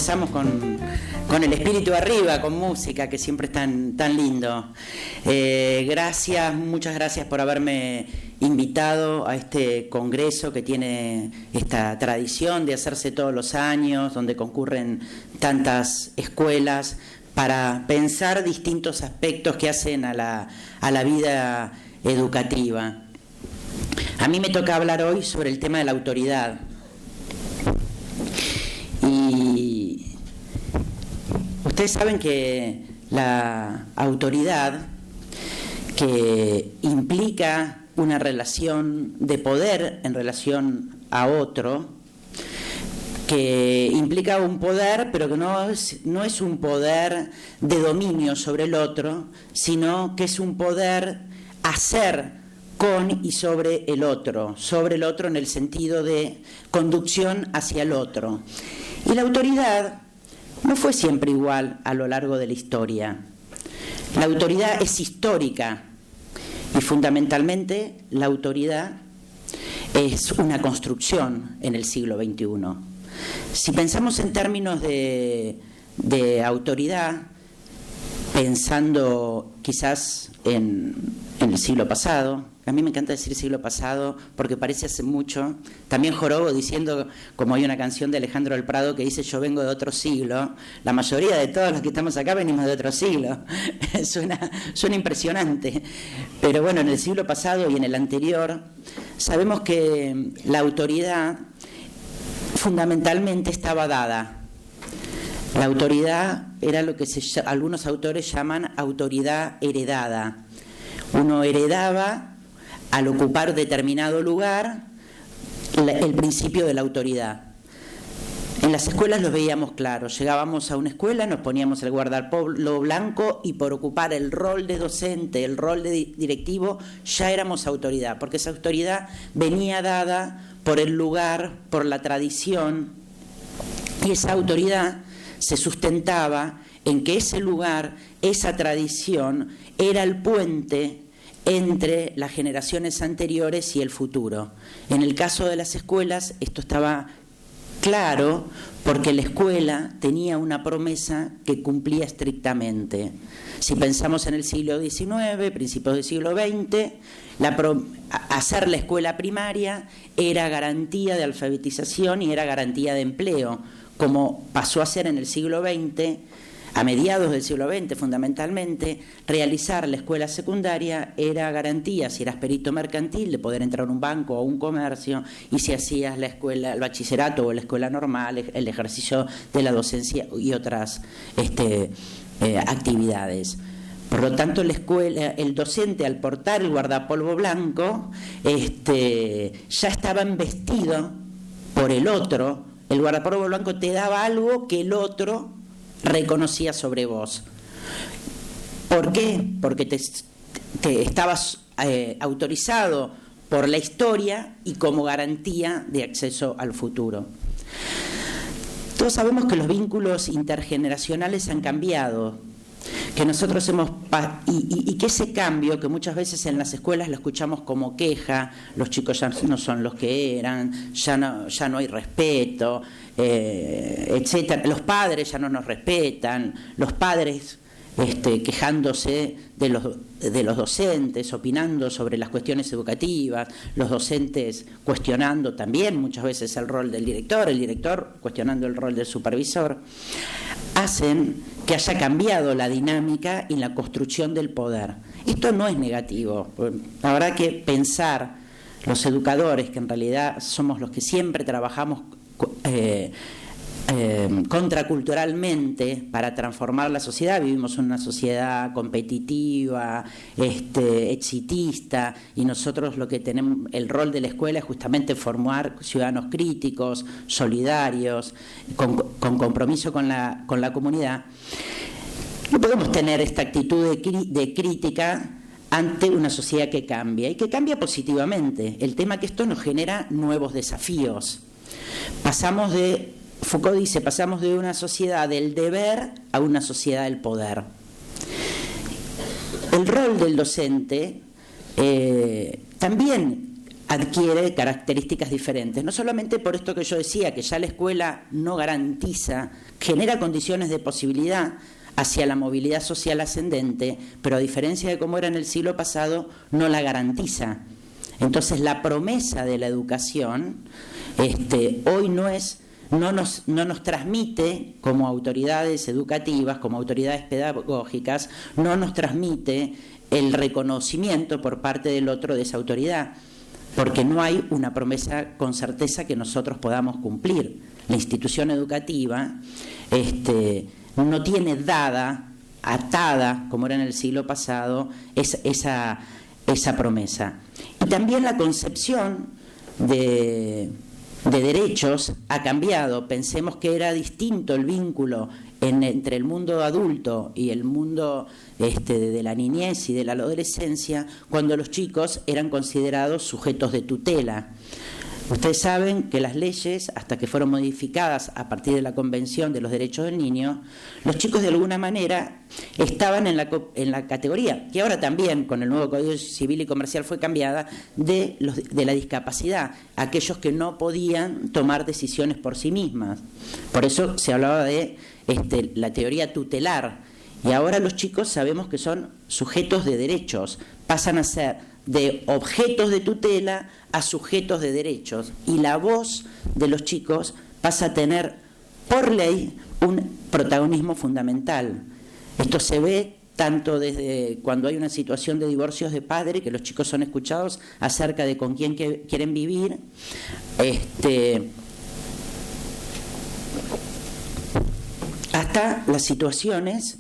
empezamos con el espíritu arriba, con música, que siempre es tan lindo. Muchas gracias por haberme invitado a este congreso que tiene esta tradición de hacerse todos los años, donde concurren tantas escuelas para pensar distintos aspectos que hacen a la vida educativa. A mí me toca hablar hoy sobre el tema de la autoridad. Y ustedes saben que la autoridad, que implica una relación de poder en relación a otro, que implica un poder, pero que no es un poder de dominio sobre el otro, sino que es un poder hacer con y sobre el otro en el sentido de conducción hacia el otro. Y la autoridad no fue siempre igual a lo largo de la historia. La autoridad es histórica y fundamentalmente la autoridad es una construcción en el siglo XXI. Si pensamos en términos de autoridad, pensando quizás en el siglo pasado, a mí me encanta decir siglo pasado porque parece hace mucho, también jorobo diciendo, como hay una canción de Alejandro del Prado que dice yo vengo de otro siglo, la mayoría de todos los que estamos acá venimos de otro siglo, suena impresionante, pero bueno, en el siglo pasado y en el anterior sabemos que la autoridad fundamentalmente estaba dada. La autoridad era lo que algunos autores llaman autoridad heredada. Uno heredaba, al ocupar determinado lugar, el principio de la autoridad. En las escuelas los veíamos claros. Llegábamos a una escuela, nos poníamos el guardapolvo blanco y por ocupar el rol de docente, el rol de directivo, ya éramos autoridad, porque esa autoridad venía dada por el lugar, por la tradición, y esa autoridad se sustentaba en que ese lugar, esa tradición, era el puente entre las generaciones anteriores y el futuro. En el caso de las escuelas, esto estaba claro porque la escuela tenía una promesa que cumplía estrictamente. Si pensamos en el siglo XIX, principios del siglo XX, hacer la escuela primaria era garantía de alfabetización y era garantía de empleo, como pasó a ser en el siglo XX. A mediados del siglo XX, fundamentalmente, realizar la escuela secundaria era garantía, si eras perito mercantil, de poder entrar a un banco o a un comercio, y si hacías la escuela, el bachillerato o la escuela normal, el ejercicio de la docencia y otras actividades. Por lo tanto, la escuela, el docente, al portar el guardapolvo blanco, ya estaba investido por el otro. El guardapolvo blanco te daba algo que el otro reconocía sobre vos. ¿Por qué? Porque te estabas autorizado por la historia y como garantía de acceso al futuro. Todos sabemos que los vínculos intergeneracionales han cambiado, que nosotros y que ese cambio, que muchas veces en las escuelas lo escuchamos como queja, los chicos ya no son los que eran, ya no hay respeto, etcétera. Los padres ya no nos respetan, los padres quejándose de los docentes, opinando sobre las cuestiones educativas, los docentes cuestionando también muchas veces el rol del director, el director cuestionando el rol del supervisor, hacen que haya cambiado la dinámica y la construcción del poder. Esto no es negativo. Habrá que pensar, los educadores, que en realidad somos los que siempre trabajamos contraculturalmente para transformar la sociedad. Vivimos en una sociedad competitiva, exitista, y nosotros lo que tenemos, el rol de la escuela es justamente formar ciudadanos críticos, solidarios, con compromiso con la comunidad. No podemos tener esta actitud de crítica ante una sociedad que cambia, y que cambia positivamente. El tema es que esto nos genera nuevos desafíos. Foucault dice, pasamos de una sociedad del deber a una sociedad del poder. El rol del docente también adquiere características diferentes. No solamente por esto que yo decía, que ya la escuela no garantiza, genera condiciones de posibilidad hacia la movilidad social ascendente, pero a diferencia de cómo era en el siglo pasado, no la garantiza. Entonces la promesa de la educación hoy no nos transmite como autoridades educativas, como autoridades pedagógicas, no nos transmite el reconocimiento por parte del otro de esa autoridad, porque no hay una promesa con certeza que nosotros podamos cumplir. La institución educativa no tiene atada, como era en el siglo pasado, esa promesa. Y también la concepción de derechos ha cambiado. Pensemos que era distinto el vínculo entre el mundo adulto y el mundo de la niñez y de la adolescencia cuando los chicos eran considerados sujetos de tutela. Ustedes saben que las leyes, hasta que fueron modificadas a partir de la Convención de los Derechos del Niño, los chicos de alguna manera estaban en la categoría, que ahora también con el nuevo Código Civil y Comercial fue cambiada, de la discapacidad, aquellos que no podían tomar decisiones por sí mismas. Por eso se hablaba de la teoría tutelar, y ahora los chicos sabemos que son sujetos de derechos, pasan a ser de objetos de tutela a sujetos de derechos, y la voz de los chicos pasa a tener por ley un protagonismo fundamental. Esto se ve tanto desde cuando hay una situación de divorcios de padre, que los chicos son escuchados acerca de con quién quieren vivir, hasta las situaciones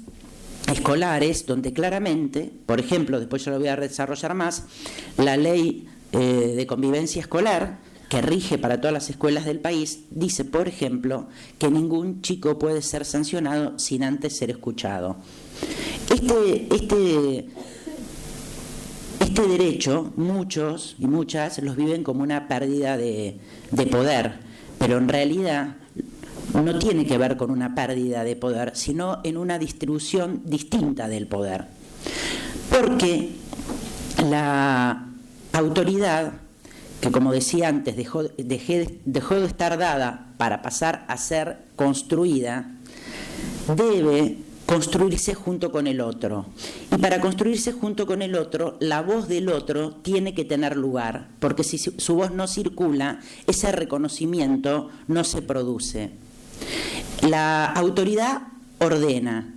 escolares, donde claramente, por ejemplo, después yo lo voy a desarrollar más, la ley de convivencia escolar, que rige para todas las escuelas del país, dice, por ejemplo, que ningún chico puede ser sancionado sin antes ser escuchado. Este derecho, muchos y muchas los viven como una pérdida de poder, pero en realidad no tiene que ver con una pérdida de poder, sino en una distribución distinta del poder. Porque la autoridad, que como decía antes, dejó de estar dada para pasar a ser construida, debe construirse junto con el otro. Y para construirse junto con el otro, la voz del otro tiene que tener lugar, porque si su voz no circula, ese reconocimiento no se produce. La autoridad ordena,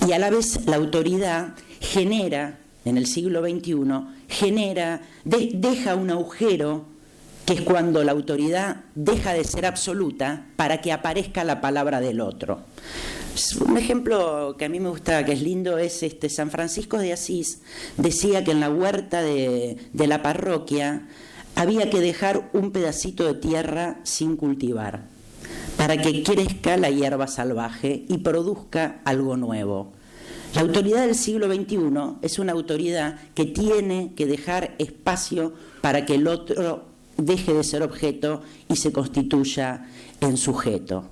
y a la vez la autoridad genera, en el siglo XXI, deja un agujero, que es cuando la autoridad deja de ser absoluta para que aparezca la palabra del otro. Un ejemplo que a mí me gusta, que es lindo, es San Francisco de Asís decía que en la huerta de la parroquia había que dejar un pedacito de tierra sin cultivar, para que crezca la hierba salvaje y produzca algo nuevo. La autoridad del siglo XXI es una autoridad que tiene que dejar espacio para que el otro deje de ser objeto y se constituya en sujeto.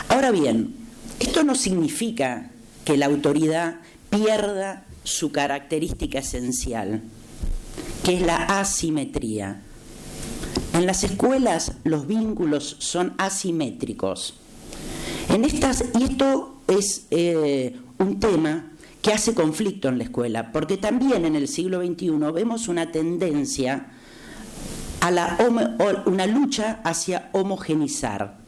Ahora bien, esto no significa que la autoridad pierda su característica esencial, que es la asimetría. En las escuelas los vínculos son asimétricos. Y esto es un tema que hace conflicto en la escuela, porque también en el siglo XXI vemos una tendencia a una lucha hacia homogenizar.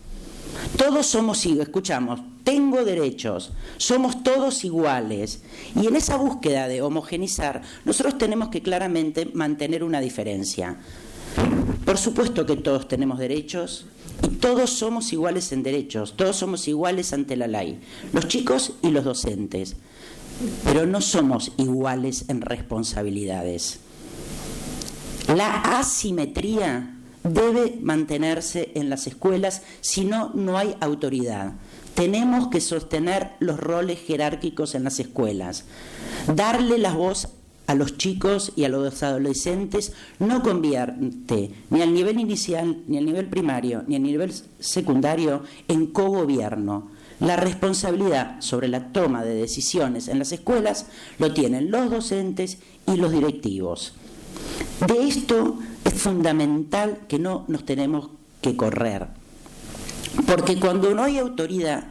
Todos somos iguales, escuchamos, tengo derechos, somos todos iguales. Y en esa búsqueda de homogenizar, nosotros tenemos que claramente mantener una diferencia. Por supuesto que todos tenemos derechos y todos somos iguales en derechos, todos somos iguales ante la ley, los chicos y los docentes, pero no somos iguales en responsabilidades. La asimetría debe mantenerse en las escuelas, si no, no hay autoridad. Tenemos que sostener los roles jerárquicos en las escuelas, darle la voz a los chicos y a los adolescentes no convierte ni al nivel inicial, ni al nivel primario, ni al nivel secundario en cogobierno. La responsabilidad sobre la toma de decisiones en las escuelas lo tienen los docentes y los directivos. De esto es fundamental que no nos tenemos que correr, porque cuando no hay autoridad,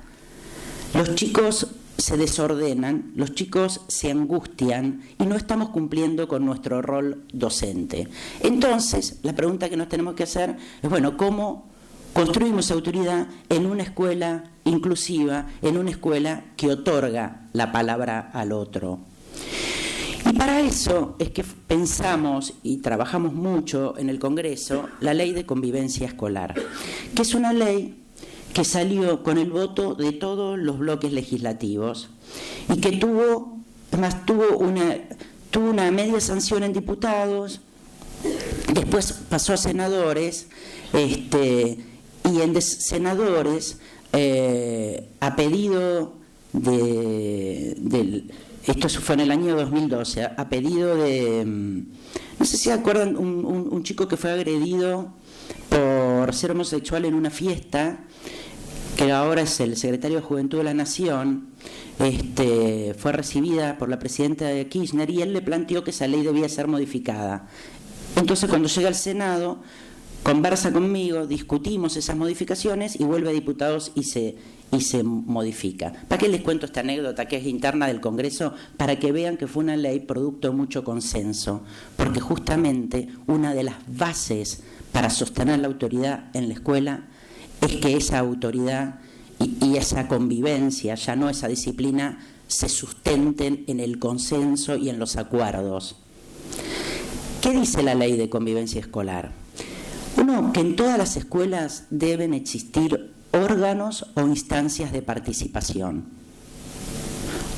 los chicos se desordenan, los chicos se angustian y no estamos cumpliendo con nuestro rol docente. Entonces, la pregunta que nos tenemos que hacer es, bueno, ¿cómo construimos autoridad en una escuela inclusiva, en una escuela que otorga la palabra al otro? Y para eso es que pensamos y trabajamos mucho en el Congreso la Ley de Convivencia Escolar, que es una ley que salió con el voto de todos los bloques legislativos y que tuvo una media sanción en diputados, después pasó a senadores, y en senadores, a pedido esto fue en el año 2012, a pedido de, no sé si se acuerdan, un chico que fue agredido por ser homosexual en una fiesta, que ahora es el secretario de Juventud de la Nación, fue recibida por la presidenta de Kirchner y él le planteó que esa ley debía ser modificada. Entonces, cuando llega al Senado, conversa conmigo, discutimos esas modificaciones y vuelve a diputados y se modifica. ¿Para qué les cuento esta anécdota que es interna del Congreso? Para que vean que fue una ley producto de mucho consenso, porque justamente una de las bases para sostener la autoridad en la escuela es que esa autoridad y esa convivencia, ya no esa disciplina, se sustenten en el consenso y en los acuerdos. ¿Qué dice la Ley de Convivencia Escolar? Uno, que en todas las escuelas deben existir órganos o instancias de participación.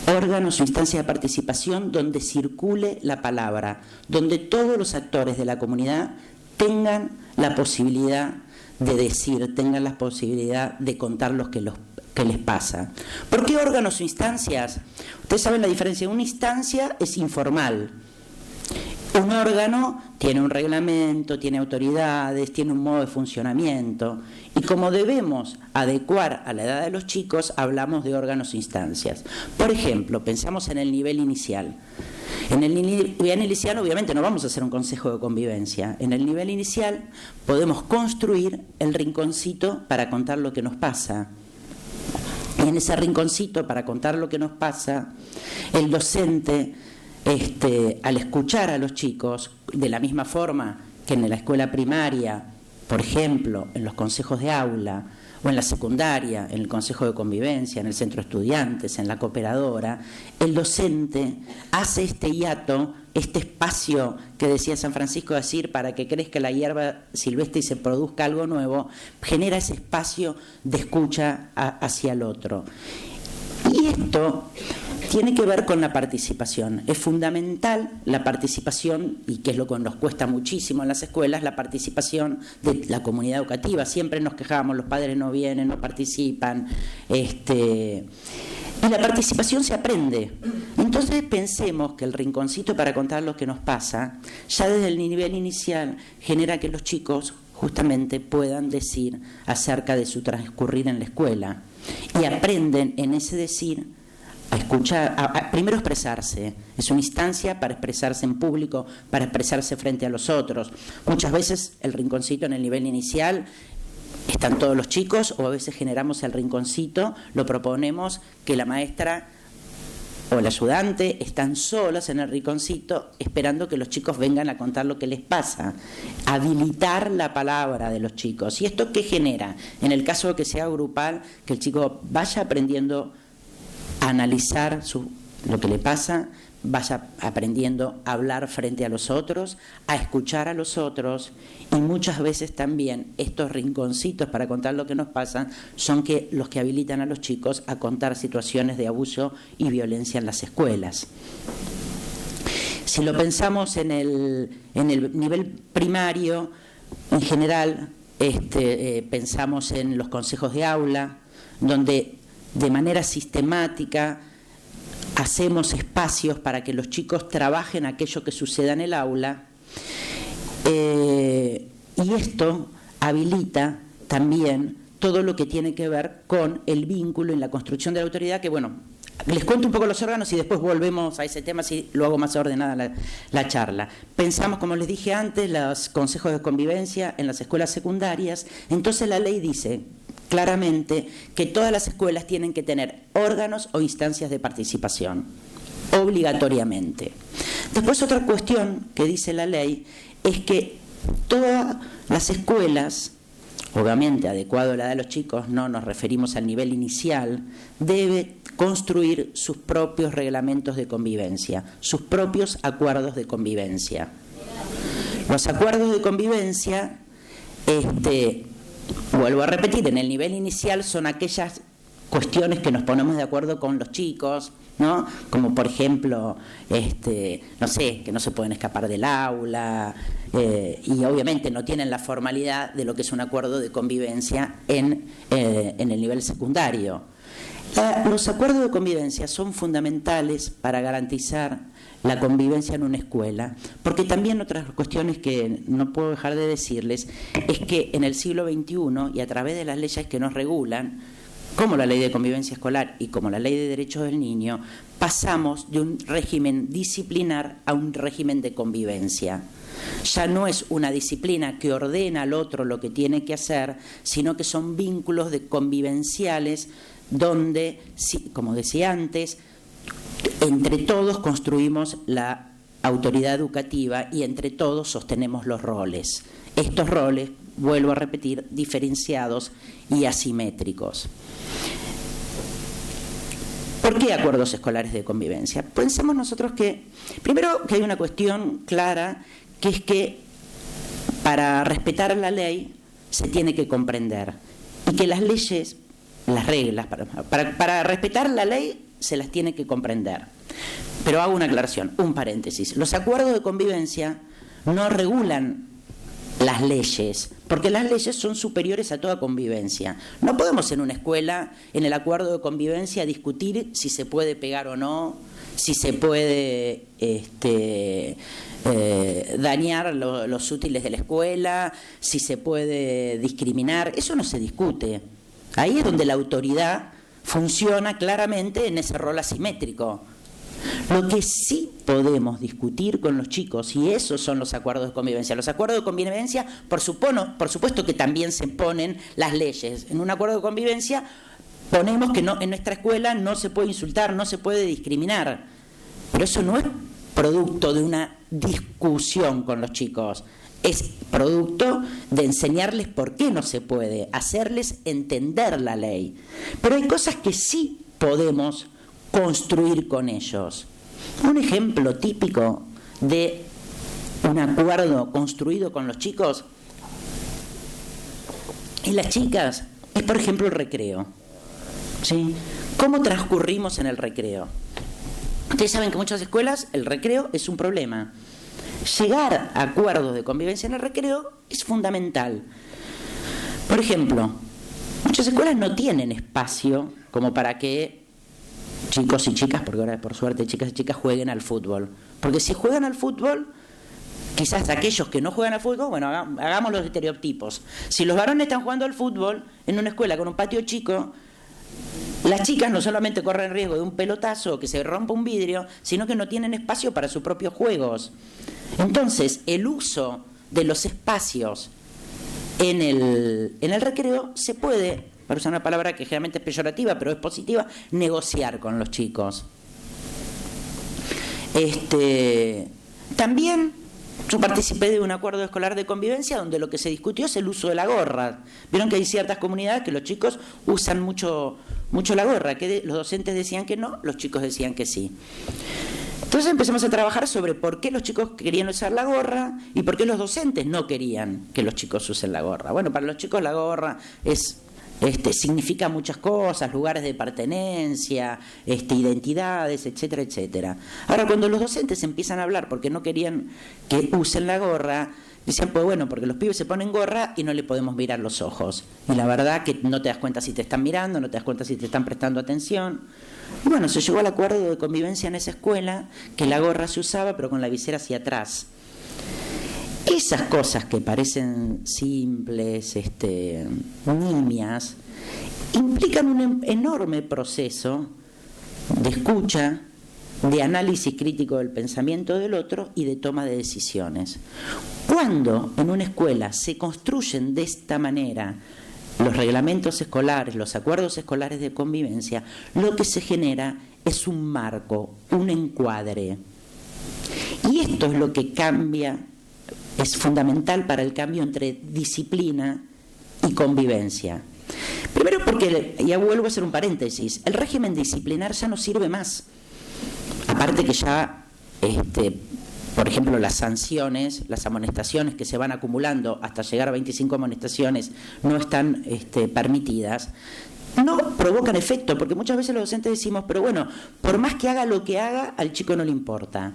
Órganos o instancias de participación donde circule la palabra, donde todos los actores de la comunidad tengan la posibilidad de decir, tengan la posibilidad de contar lo que les pasa. ¿Por qué órganos o instancias? Ustedes saben la diferencia. Una instancia es informal. Un órgano tiene un reglamento, tiene autoridades, tiene un modo de funcionamiento. Y como debemos adecuar a la edad de los chicos, hablamos de órganos e instancias. Por ejemplo, pensamos en el nivel inicial. En el nivel inicial, obviamente, no vamos a hacer un consejo de convivencia. En el nivel inicial podemos construir el rinconcito para contar lo que nos pasa. Y en ese rinconcito, para contar lo que nos pasa, el docente, al escuchar a los chicos, de la misma forma que en la escuela primaria, por ejemplo, en los consejos de aula, o en la secundaria, en el consejo de convivencia, en el centro de estudiantes, en la cooperadora, el docente hace este hiato, este espacio que decía San Francisco de Asís para que crezca la hierba silvestre y se produzca algo nuevo, genera ese espacio de escucha hacia el otro. Y esto tiene que ver con la participación. Es fundamental la participación, y que es lo que nos cuesta muchísimo en las escuelas, la participación de la comunidad educativa. Siempre nos quejamos, los padres no vienen, no participan. Y la participación se aprende. Entonces pensemos que el rinconcito para contar lo que nos pasa, ya desde el nivel inicial, genera que los chicos justamente puedan decir acerca de su transcurrir en la escuela. Y aprenden en ese decir a escuchar, primero expresarse. Es una instancia para expresarse en público, para expresarse frente a los otros. Muchas veces el rinconcito en el nivel inicial están todos los chicos, o a veces generamos el rinconcito, lo proponemos que la maestra o el ayudante están solos en el rinconcito esperando que los chicos vengan a contar lo que les pasa. Habilitar la palabra de los chicos. ¿Y esto qué genera? En el caso de que sea grupal, que el chico vaya aprendiendo a analizar lo que le pasa, vaya aprendiendo a hablar frente a los otros, a escuchar a los otros, y muchas veces también estos rinconcitos para contar lo que nos pasa son los que habilitan a los chicos a contar situaciones de abuso y violencia en las escuelas. Si lo pensamos en el nivel primario, en general, pensamos en los consejos de aula, donde de manera sistemática hacemos espacios para que los chicos trabajen aquello que suceda en el aula, y esto habilita también todo lo que tiene que ver con el vínculo y la construcción de la autoridad, que bueno, Les cuento un poco los órganos y después volvemos a ese tema, si lo hago más ordenada la charla. Pensamos, como les dije antes, los consejos de convivencia en las escuelas secundarias. Entonces la ley dice claramente que todas las escuelas tienen que tener órganos o instancias de participación, obligatoriamente. Después, otra cuestión que dice la ley es que todas las escuelas, obviamente adecuado a la edad de los chicos, no nos referimos al nivel inicial, debe construir sus propios reglamentos de convivencia, sus propios acuerdos de convivencia. Los acuerdos de convivencia, vuelvo a repetir, en el nivel inicial son aquellas cuestiones que nos ponemos de acuerdo con los chicos, ¿no? Como por ejemplo, no sé, que no se pueden escapar del aula, y obviamente no tienen la formalidad de lo que es un acuerdo de convivencia en el nivel secundario. Los acuerdos de convivencia son fundamentales para garantizar la convivencia en una escuela, porque también otras cuestiones que no puedo dejar de decirles es que en el siglo XXI y a través de las leyes que nos regulan, como la Ley de Convivencia Escolar y como la Ley de Derechos del Niño, pasamos de un régimen disciplinar a un régimen de convivencia. Ya no es una disciplina que ordena al otro lo que tiene que hacer, sino que son vínculos convivenciales donde, como decía antes, entre todos construimos la autoridad educativa y entre todos sostenemos los roles. Estos roles, vuelvo a repetir, diferenciados y asimétricos. ¿Por qué acuerdos escolares de convivencia? Pensemos nosotros que, primero, que hay una cuestión clara, que es que para respetar la ley se tiene que comprender, y que las leyes, las reglas, para respetar la ley se las tiene que comprender. Pero hago una aclaración, un paréntesis. Los acuerdos de convivencia no regulan las leyes, porque las leyes son superiores a toda convivencia. No podemos en una escuela, en el acuerdo de convivencia, discutir si se puede pegar o no, si se puede dañar los útiles de la escuela, si se puede discriminar. Eso no se discute. Ahí es donde la autoridad funciona claramente en ese rol asimétrico. Lo que sí podemos discutir con los chicos, y esos son los acuerdos de convivencia. Los acuerdos de convivencia, por supuesto que también se ponen las leyes. En un acuerdo de convivencia ponemos que no, en nuestra escuela no se puede insultar, no se puede discriminar. Pero eso no es producto de una discusión con los chicos. Es producto de enseñarles por qué no se puede, hacerles entender la ley. Pero hay cosas que sí podemos construir con ellos. Un ejemplo típico de un acuerdo construido con los chicos y las chicas es, por ejemplo, el recreo. ¿Sí? ¿Cómo transcurrimos en el recreo? Ustedes saben que en muchas escuelas el recreo es un problema. Llegar a acuerdos de convivencia en el recreo es fundamental. Por ejemplo, muchas escuelas no tienen espacio como para que chicos y chicas, porque ahora por suerte chicas y chicas jueguen al fútbol. Porque si juegan al fútbol, quizás aquellos que no juegan al fútbol, bueno, hagamos los estereotipos. Si los varones están jugando al fútbol en una escuela con un patio chico, las chicas no solamente corren riesgo de un pelotazo o que se rompa un vidrio, sino que no tienen espacio para sus propios juegos. Entonces, el uso de los espacios en el recreo se puede, para usar una palabra que generalmente es peyorativa, pero es positiva, negociar con los chicos. También yo participé de un acuerdo escolar de convivencia donde lo que se discutió es el uso de la gorra. Vieron que hay ciertas comunidades que los chicos usan mucho la gorra, que los docentes decían que no, los chicos decían que sí. Entonces empezamos a trabajar sobre por qué los chicos querían usar la gorra y por qué los docentes no querían que los chicos usen la gorra. Bueno, para los chicos la gorra significa muchas cosas, lugares de pertenencia, identidades, etcétera, etcétera. Ahora, cuando los docentes empiezan a hablar porque no querían que usen la gorra, decían, pues bueno, porque los pibes se ponen gorra y no le podemos mirar los ojos. Y la verdad que no te das cuenta si te están mirando, no te das cuenta si te están prestando atención. Y bueno, se llegó al acuerdo de convivencia en esa escuela, que la gorra se usaba pero con la visera hacia atrás. Esas cosas que parecen simples, nimias, implican un enorme proceso de escucha, de análisis crítico del pensamiento del otro y de toma de decisiones. Cuando en una escuela se construyen de esta manera los reglamentos escolares, los acuerdos escolares de convivencia, lo que se genera es un marco, un encuadre. Y esto es lo que cambia, es fundamental para el cambio entre disciplina y convivencia. Primero porque, ya vuelvo a hacer un paréntesis, el régimen disciplinar ya no sirve más. Aparte que ya, por ejemplo, las sanciones, las amonestaciones que se van acumulando hasta llegar a 25 amonestaciones no están permitidas, no provocan efecto, porque muchas veces los docentes decimos, pero bueno, por más que haga lo que haga, al chico no le importa.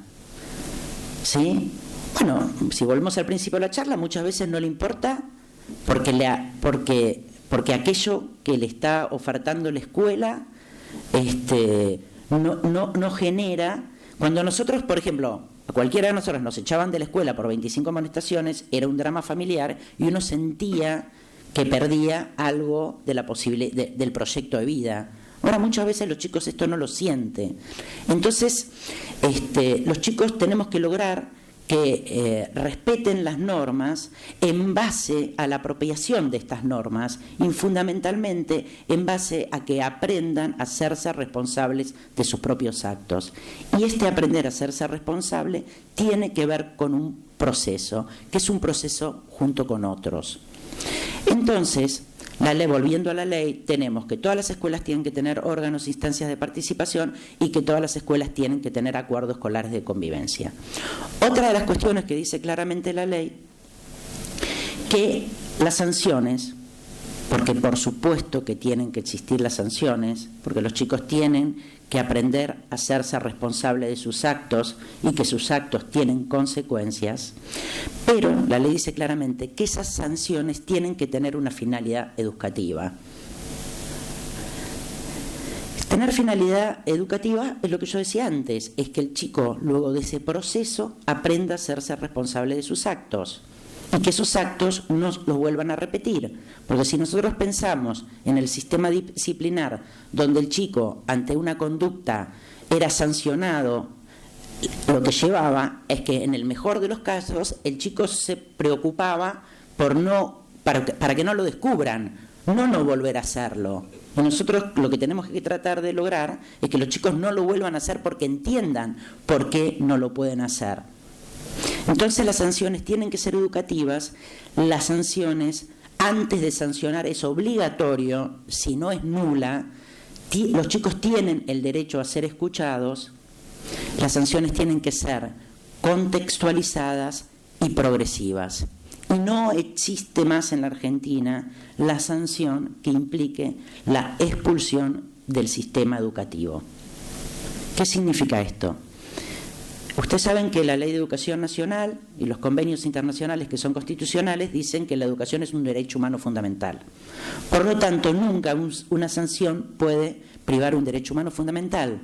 ¿Sí? Bueno, si volvemos al principio de la charla, muchas veces no le importa porque aquello que le está ofertando la escuela no genera. Cuando nosotros, por ejemplo, a cualquiera de nosotros nos echaban de la escuela por 25 amonestaciones, era un drama familiar y uno sentía que perdía algo de la del proyecto de vida. Ahora muchas veces los chicos esto no lo sienten. Entonces, los chicos tenemos que lograr que respeten las normas en base a la apropiación de estas normas y fundamentalmente en base a que aprendan a hacerse responsables de sus propios actos. Y aprender a hacerse responsable tiene que ver con un proceso, que es un proceso junto con otros. Entonces, la ley, volviendo a la ley, tenemos que todas las escuelas tienen que tener órganos e instancias de participación y que todas las escuelas tienen que tener acuerdos escolares de convivencia. Otra de las cuestiones que dice claramente la ley, que las sanciones, porque por supuesto que tienen que existir las sanciones, porque los chicos tienen que aprender a hacerse responsable de sus actos y que sus actos tienen consecuencias, pero la ley dice claramente que esas sanciones tienen que tener una finalidad educativa. Tener finalidad educativa es lo que yo decía antes, es que el chico luego de ese proceso aprenda a hacerse responsable de sus actos y que esos actos no los vuelvan a repetir. Porque si nosotros pensamos en el sistema disciplinar donde el chico ante una conducta era sancionado, lo que llevaba es que en el mejor de los casos el chico se preocupaba para que no lo descubran, no volver a hacerlo. Y nosotros lo que tenemos que tratar de lograr es que los chicos no lo vuelvan a hacer porque entiendan por qué no lo pueden hacer. Entonces las sanciones tienen que ser educativas. Las sanciones, antes de sancionar, es obligatorio, si no es nula, los chicos tienen el derecho a ser escuchados. Las sanciones tienen que ser contextualizadas y progresivas. Y no existe más en la Argentina la sanción que implique la expulsión del sistema educativo. ¿Qué significa esto? Ustedes saben que la Ley de Educación Nacional y los convenios internacionales que son constitucionales dicen que la educación es un derecho humano fundamental. Por lo tanto, nunca una sanción puede privar un derecho humano fundamental.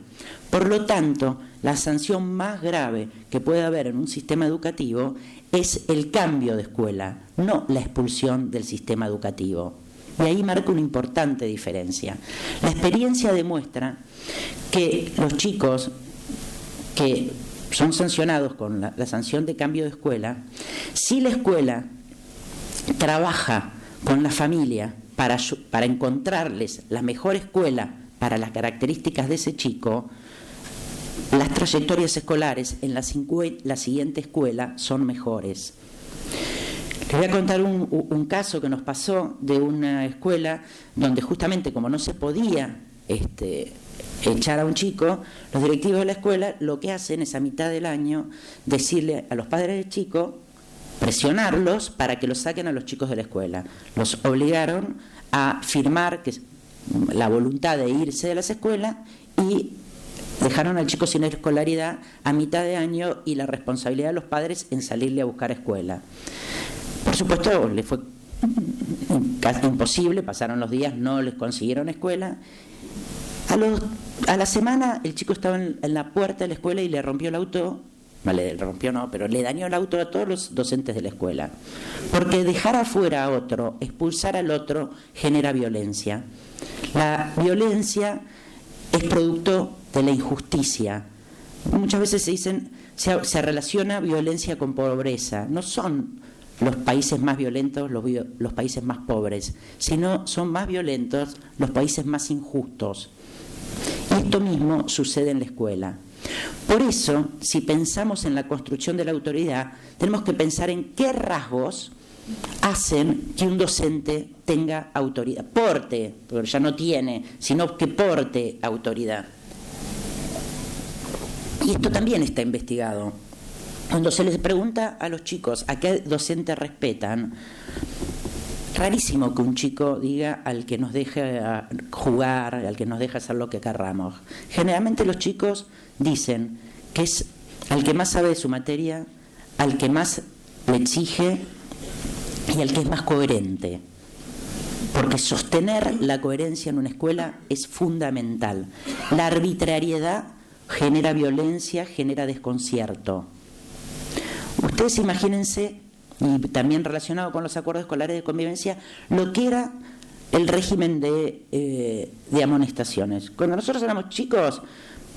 Por lo tanto, la sanción más grave que puede haber en un sistema educativo es el cambio de escuela, no la expulsión del sistema educativo. Y ahí marca una importante diferencia. La experiencia demuestra que los chicos que son sancionados con la sanción de cambio de escuela, si la escuela trabaja con la familia para encontrarles la mejor escuela para las características de ese chico, las trayectorias escolares en la siguiente escuela son mejores. Les voy a contar un caso que nos pasó de una escuela donde justamente como no se podía echar a un chico, los directivos de la escuela lo que hacen es a mitad del año decirle a los padres del chico, presionarlos para que los saquen a los chicos de la escuela. Los obligaron a firmar la voluntad de irse de las escuelas y dejaron al chico sin escolaridad a mitad de año y la responsabilidad de los padres en salirle a buscar escuela. Por supuesto, le fue casi imposible, pasaron los días, no les consiguieron escuela. A la semana el chico estaba en la puerta de la escuela y le rompió el auto, pero le dañó el auto a todos los docentes de la escuela. Porque dejar afuera a otro, expulsar al otro, genera violencia. La violencia es producto de la injusticia. Muchas veces se relaciona violencia con pobreza. No son los países más violentos los países más pobres, sino son más violentos los países más injustos. Y esto mismo sucede en la escuela. Por eso, si pensamos en la construcción de la autoridad, tenemos que pensar en qué rasgos hacen que un docente tenga autoridad, porte, porque ya no tiene, sino que porte autoridad. Y esto también está investigado. Cuando se les pregunta a los chicos a qué docente respetan, rarísimo que un chico diga al que nos deja jugar, al que nos deja hacer lo que querramos. Generalmente los chicos dicen que es al que más sabe de su materia, al que más le exige y al que es más coherente. Porque sostener la coherencia en una escuela es fundamental. La arbitrariedad genera violencia, genera desconcierto. Ustedes imagínense, y también relacionado con los acuerdos escolares de convivencia, lo que era el régimen de amonestaciones. Cuando nosotros éramos chicos,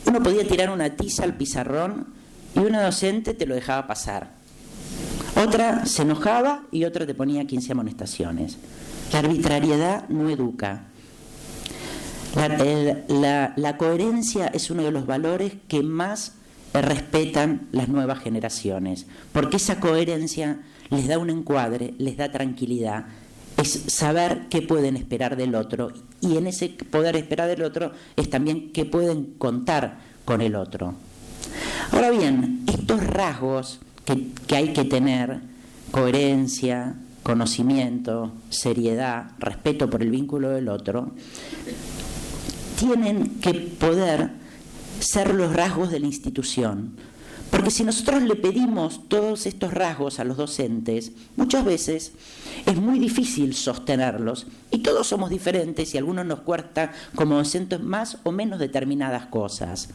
uno podía tirar una tiza al pizarrón y una docente te lo dejaba pasar. Otra se enojaba y otra te ponía 15 amonestaciones. La arbitrariedad no educa. La coherencia es uno de los valores que más respetan las nuevas generaciones, porque esa coherencia les da un encuadre, les da tranquilidad, es saber qué pueden esperar del otro, y en ese poder esperar del otro es también qué pueden contar con el otro. Ahora bien, estos rasgos que hay que tener, coherencia, conocimiento, seriedad, respeto por el vínculo del otro, tienen que poder ser los rasgos de la institución. Porque si nosotros le pedimos todos estos rasgos a los docentes, muchas veces es muy difícil sostenerlos, y todos somos diferentes y a algunos nos cuesta como docentes más o menos determinadas cosas.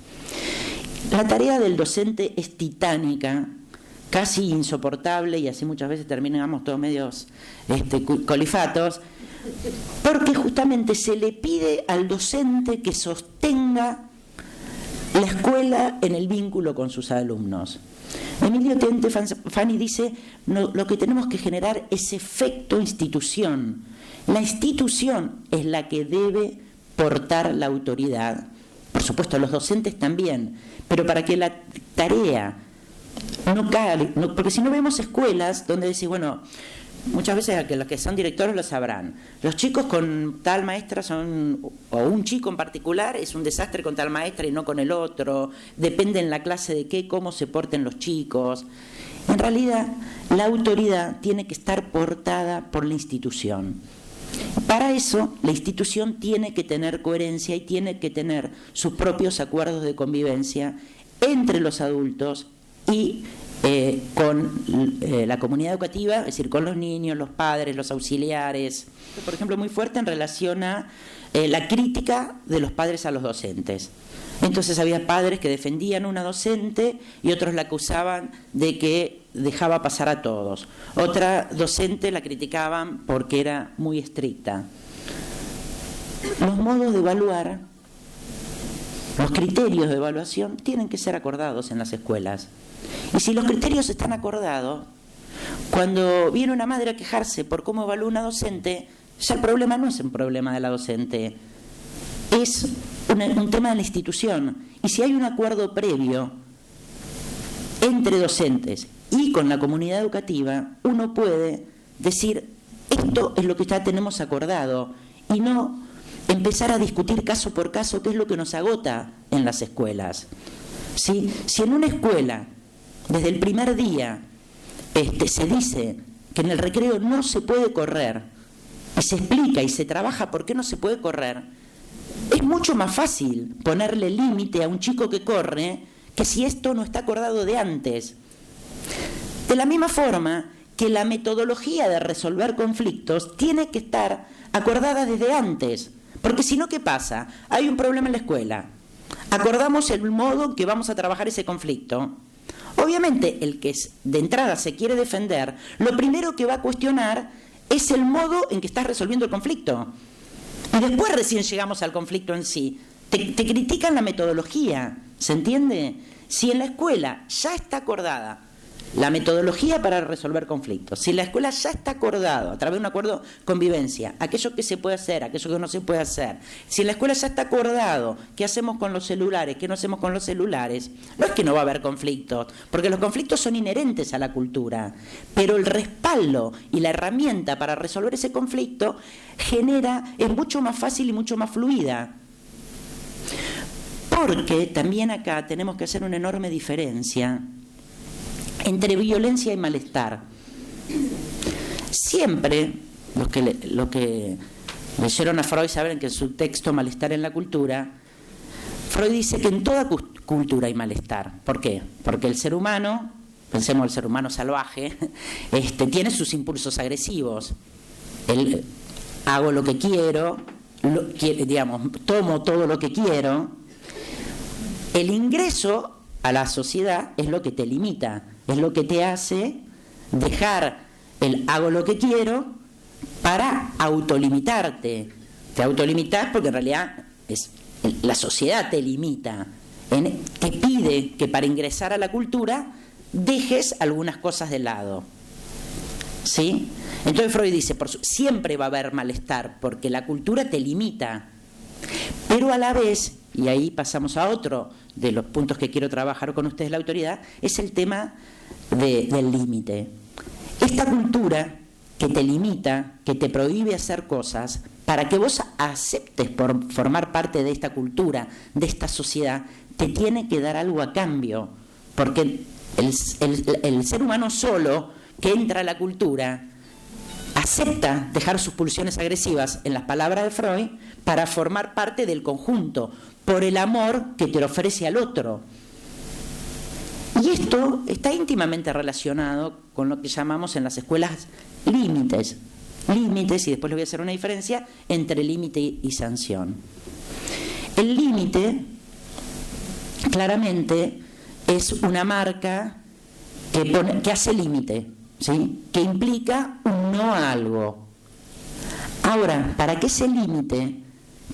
La tarea del docente es titánica, casi insoportable, y así muchas veces terminamos todos medios colifatos, porque justamente se le pide al docente que sostenga la escuela en el vínculo con sus alumnos. Emilio Tente Fanni dice, lo que tenemos que generar es efecto institución. La institución es la que debe portar la autoridad. Por supuesto, los docentes también, pero para que la tarea no caiga, porque si no vemos escuelas donde decís, bueno, muchas veces los que son directores lo sabrán. Los chicos con tal maestra son, o un chico en particular, es un desastre con tal maestra y no con el otro. Depende en la clase de qué, cómo se porten los chicos. En realidad, la autoridad tiene que estar portada por la institución. Para eso, la institución tiene que tener coherencia y tiene que tener sus propios acuerdos de convivencia entre los adultos y con la comunidad educativa, es decir, con los niños, los padres, los auxiliares. Por ejemplo, muy fuerte en relación a la crítica de los padres a los docentes. Entonces había padres que defendían a una docente y otros la acusaban de que dejaba pasar a todos. Otra docente la criticaban porque era muy estricta. Los modos de evaluar, los criterios de evaluación tienen que ser acordados en las escuelas. Y si los criterios están acordados, cuando viene una madre a quejarse por cómo evalúa una docente, ya el problema no es un problema de la docente, es un tema de la institución. Y si hay un acuerdo previo entre docentes y con la comunidad educativa, uno puede decir, esto es lo que ya tenemos acordado, y no empezar a discutir caso por caso, que es lo que nos agota en las escuelas. ¿Sí? Si en una escuela, desde el primer día, se dice que en el recreo no se puede correr, y se explica y se trabaja por qué no se puede correr, es mucho más fácil ponerle límite a un chico que corre que si esto no está acordado de antes. De la misma forma que la metodología de resolver conflictos tiene que estar acordada desde antes, porque si no, ¿qué pasa? Hay un problema en la escuela, acordamos el modo en que vamos a trabajar ese conflicto. Obviamente, el que de entrada se quiere defender, lo primero que va a cuestionar es el modo en que estás resolviendo el conflicto. Y después recién llegamos al conflicto en sí. te critican la metodología, ¿se entiende? Si en la escuela ya está acordada la metodología para resolver conflictos, si la escuela ya está acordado a través de un acuerdo de convivencia, aquello que se puede hacer, aquello que no se puede hacer, si en la escuela ya está acordado qué hacemos con los celulares, qué no hacemos con los celulares, no es que no va a haber conflictos, porque los conflictos son inherentes a la cultura, pero el respaldo y la herramienta para resolver ese conflicto es mucho más fácil y mucho más fluida. Porque también acá tenemos que hacer una enorme diferencia entre violencia y malestar. Siempre, los que leyeron a Freud saben que en su texto Malestar en la cultura, Freud dice que en toda cultura hay malestar. ¿Por qué? Porque el ser humano, pensemos el ser humano salvaje, tiene sus impulsos agresivos. Hago lo que quiero, tomo todo lo que quiero. El ingreso a la sociedad es lo que te limita, es lo que te hace dejar el hago lo que quiero para autolimitarte. Te autolimitas porque en realidad la sociedad te limita, te pide que para ingresar a la cultura dejes algunas cosas de lado. ¿Sí? Entonces Freud dice, siempre va a haber malestar porque la cultura te limita, pero a la vez, y ahí pasamos a otro de los puntos que quiero trabajar con ustedes, la autoridad, es el tema del límite. Esta cultura que te limita, que te prohíbe hacer cosas, para que vos aceptes por formar parte de esta cultura, de esta sociedad, te tiene que dar algo a cambio, porque el ser humano solo que entra a la cultura acepta dejar sus pulsiones agresivas, en las palabras de Freud, para formar parte del conjunto, por el amor que te ofrece al otro. Y esto está íntimamente relacionado con lo que llamamos en las escuelas límites, y después les voy a hacer una diferencia entre límite y sanción. El límite, claramente, es una marca que hace límite, ¿sí? Que implica un no a algo. Ahora, para que ese límite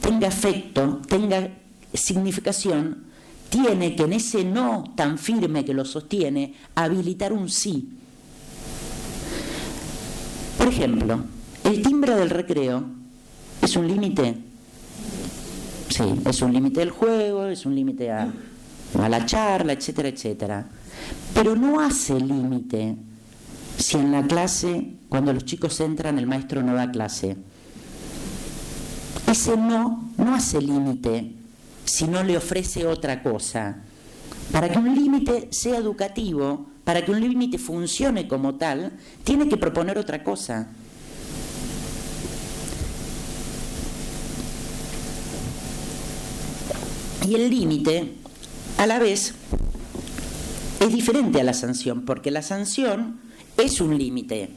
tenga efecto, tenga significación, tiene que en ese no tan firme que lo sostiene, habilitar un sí. Por ejemplo, el timbre del recreo es un límite. Sí, es un límite del juego, es un límite a la charla, etcétera, etcétera. Pero no hace límite si en la clase, cuando los chicos entran, el maestro no da clase. Ese no hace límite si no le ofrece otra cosa. Para que un límite sea educativo, para que un límite funcione como tal, tiene que proponer otra cosa. Y el límite, a la vez, es diferente a la sanción, porque la sanción es un límite,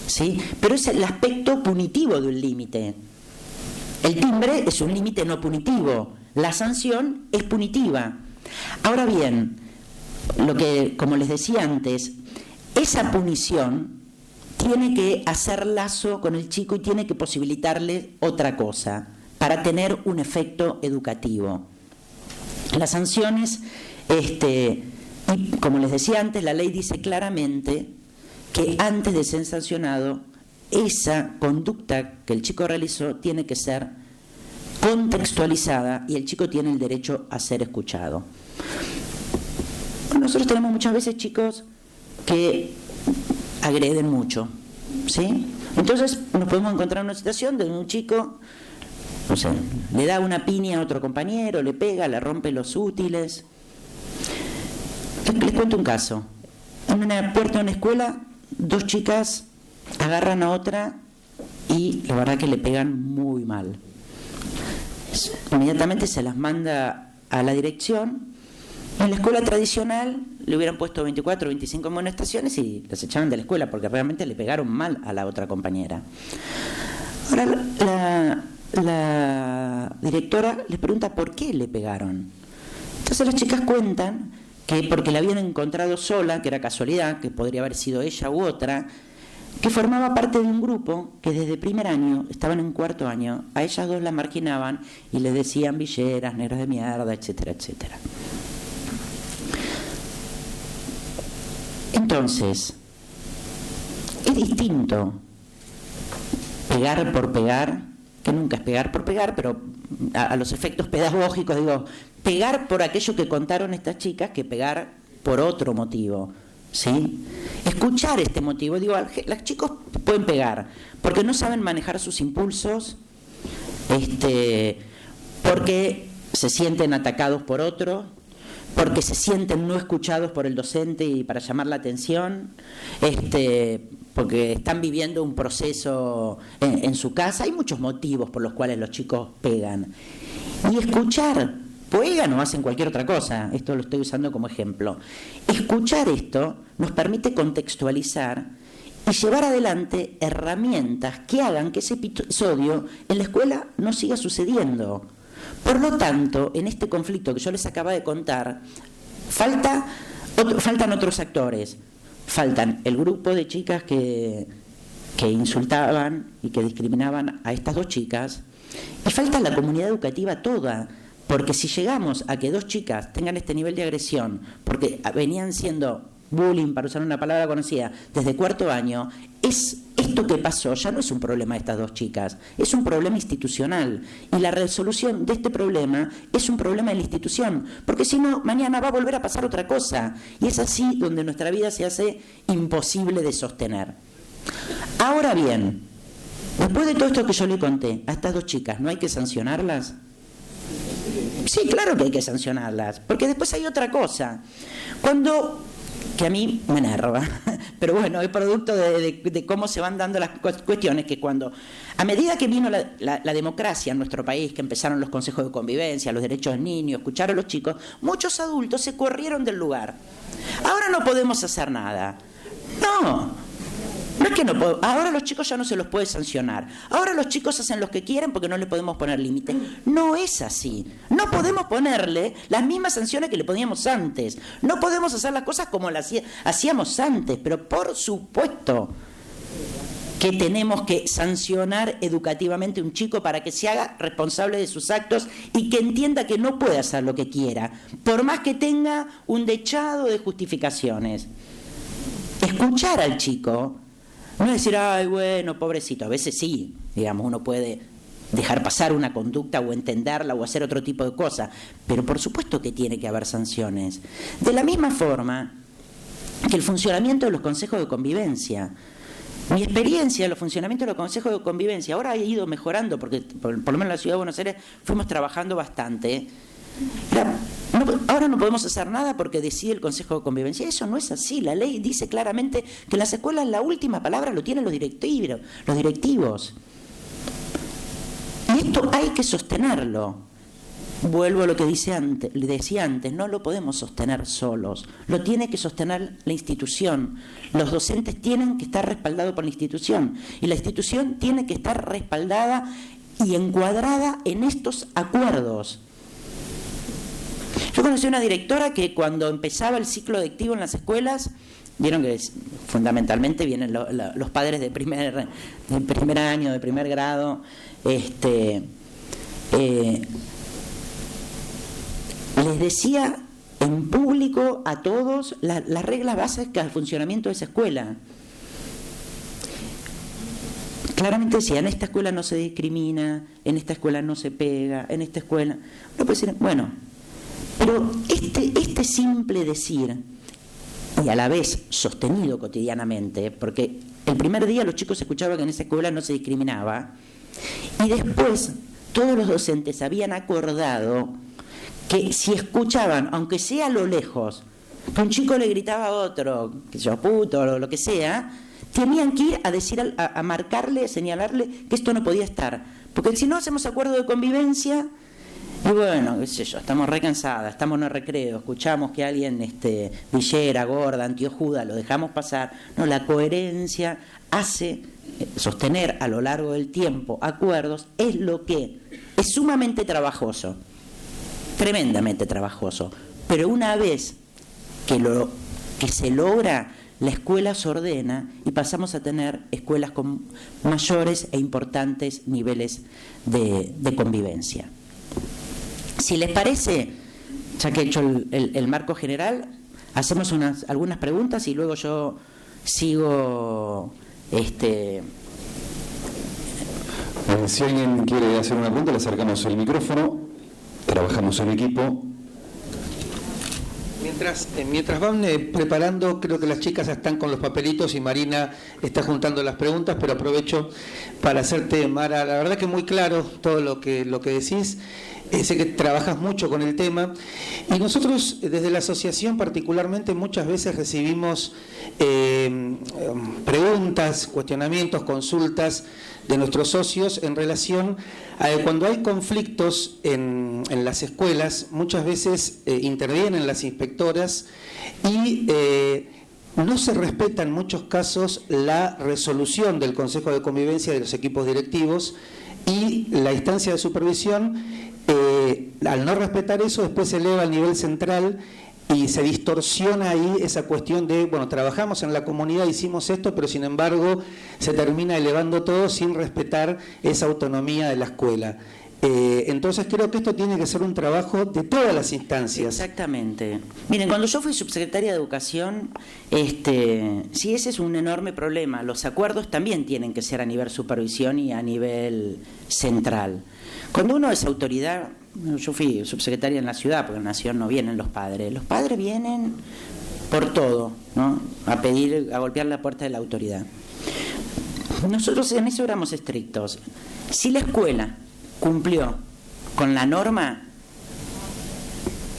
¿sí? Pero es el aspecto punitivo de un límite. El timbre es un límite no punitivo, la sanción es punitiva. Ahora bien, como les decía antes, esa punición tiene que hacer lazo con el chico y tiene que posibilitarle otra cosa para tener un efecto educativo. Las sanciones, y como les decía antes, la ley dice claramente que antes de ser sancionado, esa conducta que el chico realizó tiene que ser contextualizada y el chico tiene el derecho a ser escuchado. Nosotros tenemos muchas veces chicos que agreden mucho, ¿sí? Entonces nos podemos encontrar en una situación donde un chico, no sé, le da una piña a otro compañero, le pega, le rompe los útiles. Les cuento un caso. En una puerta de una escuela, dos chicas agarran a otra y la verdad que le pegan muy mal. Inmediatamente se las manda a la dirección. En la escuela tradicional le hubieran puesto 24 o 25 amonestaciones y las echaban de la escuela porque realmente le pegaron mal a la otra compañera. Ahora la directora les pregunta por qué le pegaron. Entonces las chicas cuentan que porque la habían encontrado sola, que era casualidad, que podría haber sido ella u otra, que formaba parte de un grupo que desde primer año, estaban en cuarto año, a ellas dos las marginaban y les decían villeras, negras de mierda, etcétera, etcétera. Entonces, es distinto pegar por pegar, que nunca es pegar por pegar, pero a los efectos pedagógicos, digo, pegar por aquello que contaron estas chicas que pegar por otro motivo, ¿sí? Escuchar este motivo, digo, los chicos pueden pegar porque no saben manejar sus impulsos, porque se sienten atacados por otro, porque se sienten no escuchados por el docente y para llamar la atención, porque están viviendo un proceso en su casa. Hay muchos motivos por los cuales los chicos pegan. Y escuchar, pegan o hacen cualquier otra cosa, esto lo estoy usando como ejemplo. Escuchar esto nos permite contextualizar y llevar adelante herramientas que hagan que ese episodio en la escuela no siga sucediendo. Por lo tanto, en este conflicto que yo les acabo de contar, faltan otros actores. Faltan el grupo de chicas que insultaban y que discriminaban a estas dos chicas, y falta la comunidad educativa toda, porque si llegamos a que dos chicas tengan este nivel de agresión, porque venían siendo bullying, para usar una palabra conocida, desde cuarto año, esto que pasó ya no es un problema de estas dos chicas, es un problema institucional, y la resolución de este problema es un problema de la institución, porque si no, mañana va a volver a pasar otra cosa, y es así donde nuestra vida se hace imposible de sostener. Ahora bien, después de todo esto que yo le conté a estas dos chicas, ¿no hay que sancionarlas? Sí, claro que hay que sancionarlas, porque después hay otra cosa. Que a mí me enerva, pero bueno, es producto de cómo se van dando las cuestiones, que a medida que vino la democracia en nuestro país, que empezaron los consejos de convivencia, los derechos del niño, escuchar a los chicos, muchos adultos se corrieron del lugar. Ahora no podemos hacer nada. No es que no podemos. Ahora los chicos ya no se los puede sancionar. Ahora los chicos hacen lo que quieren porque no les podemos poner límite. No es así. No podemos ponerle las mismas sanciones que le poníamos antes. No podemos hacer las cosas como las hacíamos antes. Pero por supuesto que tenemos que sancionar educativamente a un chico para que se haga responsable de sus actos y que entienda que no puede hacer lo que quiera, por más que tenga un dechado de justificaciones. Escuchar al chico. No es decir, ay, bueno, pobrecito. A veces sí, digamos, uno puede dejar pasar una conducta o entenderla o hacer otro tipo de cosas, pero por supuesto que tiene que haber sanciones. De la misma forma que el funcionamiento de los consejos de convivencia. Mi experiencia en los funcionamientos de los consejos de convivencia ahora ha ido mejorando, porque por lo menos en la Ciudad de Buenos Aires fuimos trabajando bastante. Ahora no podemos hacer nada porque decide el Consejo de Convivencia. Eso no es así. La ley dice claramente que en las escuelas la última palabra lo tienen los directivos. Y esto hay que sostenerlo. Vuelvo a lo que decía antes, no lo podemos sostener solos. Lo tiene que sostener la institución. Los docentes tienen que estar respaldados por la institución. Y la institución tiene que estar respaldada y encuadrada en estos acuerdos. Yo conocí una directora que cuando empezaba el ciclo lectivo en las escuelas, vieron que fundamentalmente vienen los padres de primer año, de primer grado, les decía en público a todos las reglas básicas del funcionamiento de esa escuela. Claramente decía, en esta escuela no se discrimina, en esta escuela no se pega, en esta escuela... Uno puede decir, bueno... Pero este simple decir, y a la vez sostenido cotidianamente, porque el primer día los chicos escuchaban que en esa escuela no se discriminaba, y después todos los docentes habían acordado que si escuchaban, aunque sea a lo lejos, que un chico le gritaba a otro, que yo puto o lo que sea, tenían que ir a decir, a marcarle, señalarle que esto no podía estar, porque si no hacemos acuerdo de convivencia... Y bueno, qué sé yo, estamos recansadas, estamos en el recreo, escuchamos que alguien, villera, gorda, antiojuda, lo dejamos pasar. No, la coherencia hace sostener a lo largo del tiempo acuerdos, es lo que es sumamente trabajoso, tremendamente trabajoso, pero una vez que se logra, la escuela se ordena y pasamos a tener escuelas con mayores e importantes niveles de convivencia. Si les parece, ya que he hecho el marco general, hacemos algunas preguntas y luego yo sigo. Si alguien quiere hacer una pregunta, le acercamos el micrófono, trabajamos en equipo. Mientras van preparando, creo que las chicas están con los papelitos y Marina está juntando las preguntas, pero aprovecho para hacerte, Mara, la verdad que muy claro todo lo que decís. Sé que trabajas mucho con el tema y nosotros desde la asociación particularmente muchas veces recibimos preguntas, cuestionamientos, consultas de nuestros socios en relación a cuando hay conflictos en las escuelas, muchas veces intervienen las inspectoras y no se respeta en muchos casos la resolución del Consejo de Convivencia de los equipos directivos y la instancia de supervisión. Al no respetar eso, después se eleva al nivel central y se distorsiona ahí esa cuestión de, bueno, trabajamos en la comunidad, hicimos esto, pero sin embargo se termina elevando todo sin respetar esa autonomía de la escuela. Entonces creo que esto tiene que ser un trabajo de todas las instancias. Exactamente. Miren, cuando yo fui subsecretaria de Educación, sí, ese es un enorme problema. Los acuerdos también tienen que ser a nivel supervisión y a nivel central. Cuando uno es autoridad, yo fui subsecretaria en la ciudad, porque en la nación no vienen los padres. Los padres vienen por todo, ¿no? A golpear la puerta de la autoridad. Nosotros en eso éramos estrictos. Si la escuela cumplió con la norma,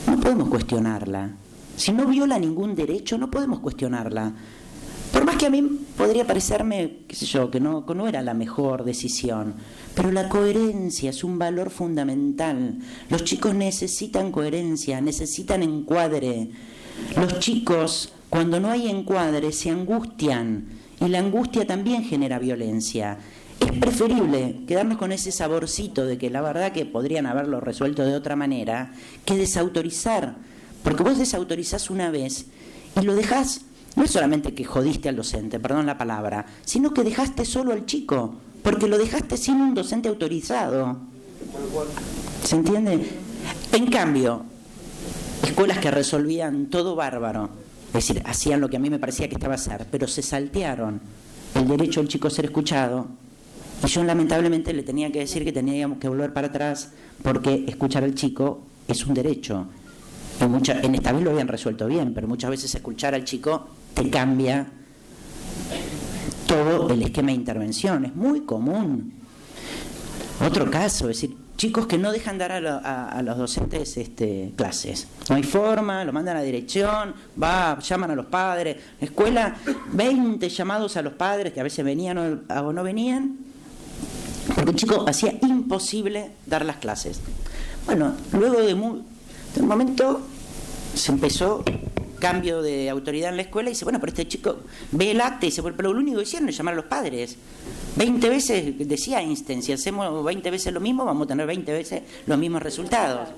no podemos cuestionarla. Si no viola ningún derecho, no podemos cuestionarla. Por más que a mí podría parecerme, qué sé yo, que no era la mejor decisión, pero la coherencia es un valor fundamental. Los chicos necesitan coherencia, necesitan encuadre. Los chicos, cuando no hay encuadre, se angustian, y la angustia también genera violencia. Es preferible quedarnos con ese saborcito de que la verdad que podrían haberlo resuelto de otra manera, que desautorizar. Porque vos desautorizás una vez y lo dejás, no es solamente que jodiste al docente, perdón la palabra, sino que dejaste solo al chico, porque lo dejaste sin un docente autorizado. ¿Se entiende? En cambio, escuelas que resolvían todo bárbaro, es decir, hacían lo que a mí me parecía que estaba a hacer, pero se saltearon el derecho del chico a ser escuchado. Y yo lamentablemente le tenía que decir que teníamos que volver para atrás porque escuchar al chico es un derecho. En esta vez lo habían resuelto bien, pero muchas veces escuchar al chico te cambia todo el esquema de intervención. Es muy común. Otro caso, es decir, chicos que no dejan dar a los docentes clases. No hay forma, lo mandan a dirección, llaman a los padres. La escuela, 20 llamados a los padres que a veces venían o no venían, porque el chico hacía imposible dar las clases. Bueno, luego de un momento se empezó cambio de autoridad en la escuela y dice, bueno, pero este chico ve el acta y dice, pero lo único que hicieron es llamar a los padres. 20 veces, decía Einstein, si hacemos 20 veces lo mismo, vamos a tener 20 veces los mismos resultados.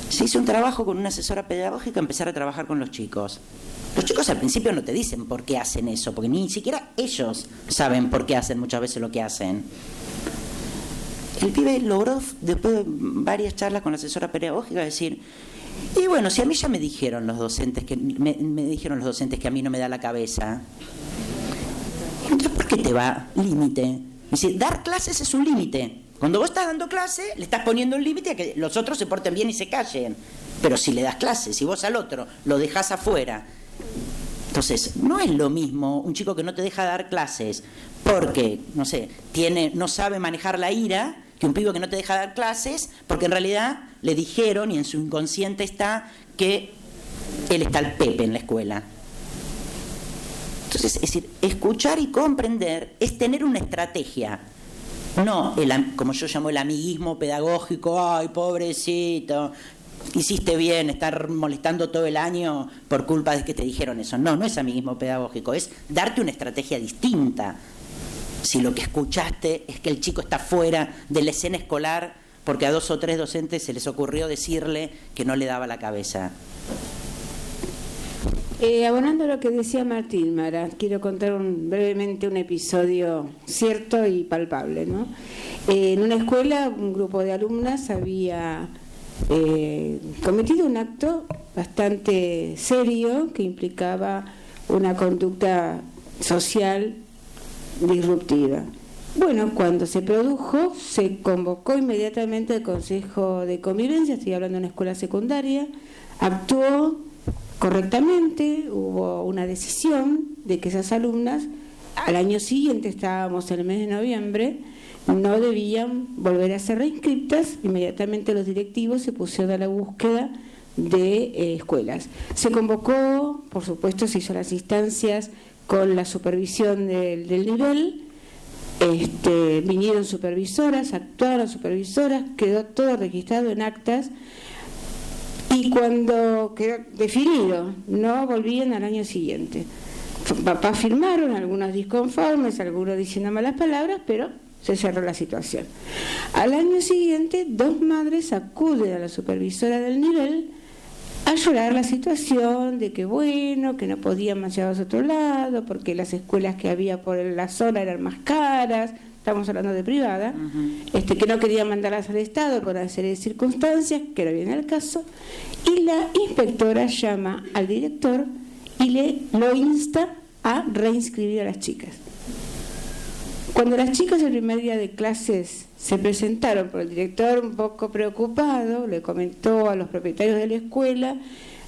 Se hizo un trabajo con una asesora pedagógica, empezar a trabajar con los chicos. Los chicos al principio no te dicen por qué hacen eso, porque ni siquiera ellos saben por qué hacen muchas veces lo que hacen. El pibe logró, después de varias charlas con la asesora pedagógica, decir, y bueno, si a mí ya me dijeron los docentes que me dijeron los docentes que a mí no me da la cabeza, entonces ¿por qué te va límite? Dice, dar clases es un límite. Cuando vos estás dando clase, le estás poniendo un límite a que los otros se porten bien y se callen. Pero si le das clases, si vos al otro lo dejás afuera, entonces no es lo mismo un chico que no te deja dar clases porque, no sé, no sabe manejar la ira, que un pibe que no te deja dar clases porque en realidad le dijeron y en su inconsciente está que él está al pepe en la escuela. Entonces, es decir, escuchar y comprender es tener una estrategia, no como yo llamo el amiguismo pedagógico, ay, pobrecito, hiciste bien estar molestando todo el año por culpa de que te dijeron eso. No es amiguismo pedagógico, es darte una estrategia distinta. Si lo que escuchaste es que el chico está fuera de la escena escolar porque a 2 o 3 docentes se les ocurrió decirle que no le daba la cabeza. Abonando lo que decía Martín, Mara, quiero contar brevemente un episodio cierto y palpable, ¿no? En una escuela, un grupo de alumnas había cometido un acto bastante serio que implicaba una conducta social disruptiva. Bueno, cuando se produjo, se convocó inmediatamente el Consejo de Convivencia, estoy hablando de una escuela secundaria, actuó correctamente, hubo una decisión de que esas alumnas, al año siguiente, estábamos en el mes de noviembre, no debían volver a ser reinscriptas. Inmediatamente los directivos se pusieron a la búsqueda de escuelas. Se convocó, por supuesto, se hizo las instancias con la supervisión del nivel, vinieron supervisoras, actuaron supervisoras, quedó todo registrado en actas, y cuando quedó definido, no volvían al año siguiente. Papás firmaron, algunos disconformes, algunos diciendo malas palabras, pero se cerró la situación. Al año siguiente, 2 madres acuden a la supervisora del nivel a llorar la situación de que bueno, que no podían más llevarlos a otro lado, porque las escuelas que había por la zona eran más caras, estamos hablando de privada, que no querían mandarlas al Estado por una serie de circunstancias, que no viene al caso, y la inspectora llama al director y lo insta a reinscribir a las chicas. Cuando las chicas el primer día de clases se presentaron por el director un poco preocupado, le comentó a los propietarios de la escuela,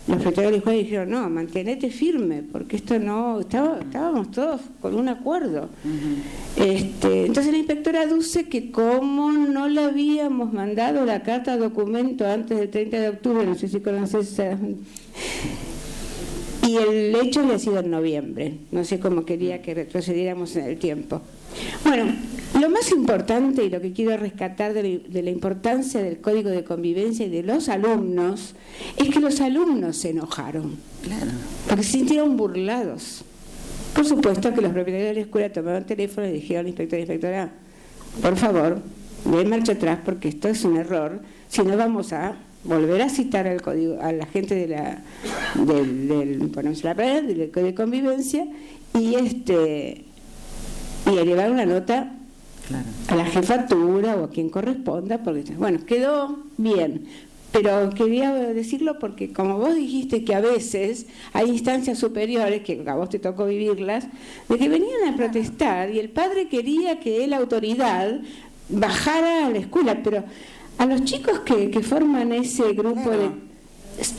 los propietarios de la escuela dijeron, no, mantenete firme, porque esto no, estábamos todos con un acuerdo. Entonces la inspectora aduce que como no le habíamos mandado la carta documento antes del 30 de octubre, no sé si conoces esa... Y el hecho había sido en noviembre, no sé cómo quería que retrocediéramos en el tiempo. Bueno, lo más importante y lo que quiero rescatar de la importancia del Código de Convivencia y de los alumnos es que los alumnos se enojaron, claro, porque se sintieron burlados. Por supuesto que los propietarios de la escuela tomaron teléfono y dijeron al inspector, inspectora, por favor, den marcha atrás porque esto es un error, si no vamos a volver a citar al código, a la gente del Código de Convivencia y elevar una nota, claro, a la jefatura o a quien corresponda, porque bueno, quedó bien, pero quería decirlo porque como vos dijiste que a veces hay instancias superiores, que a vos te tocó vivirlas, de que venían a protestar y el padre quería que la autoridad bajara a la escuela, pero a los chicos que forman ese grupo, claro,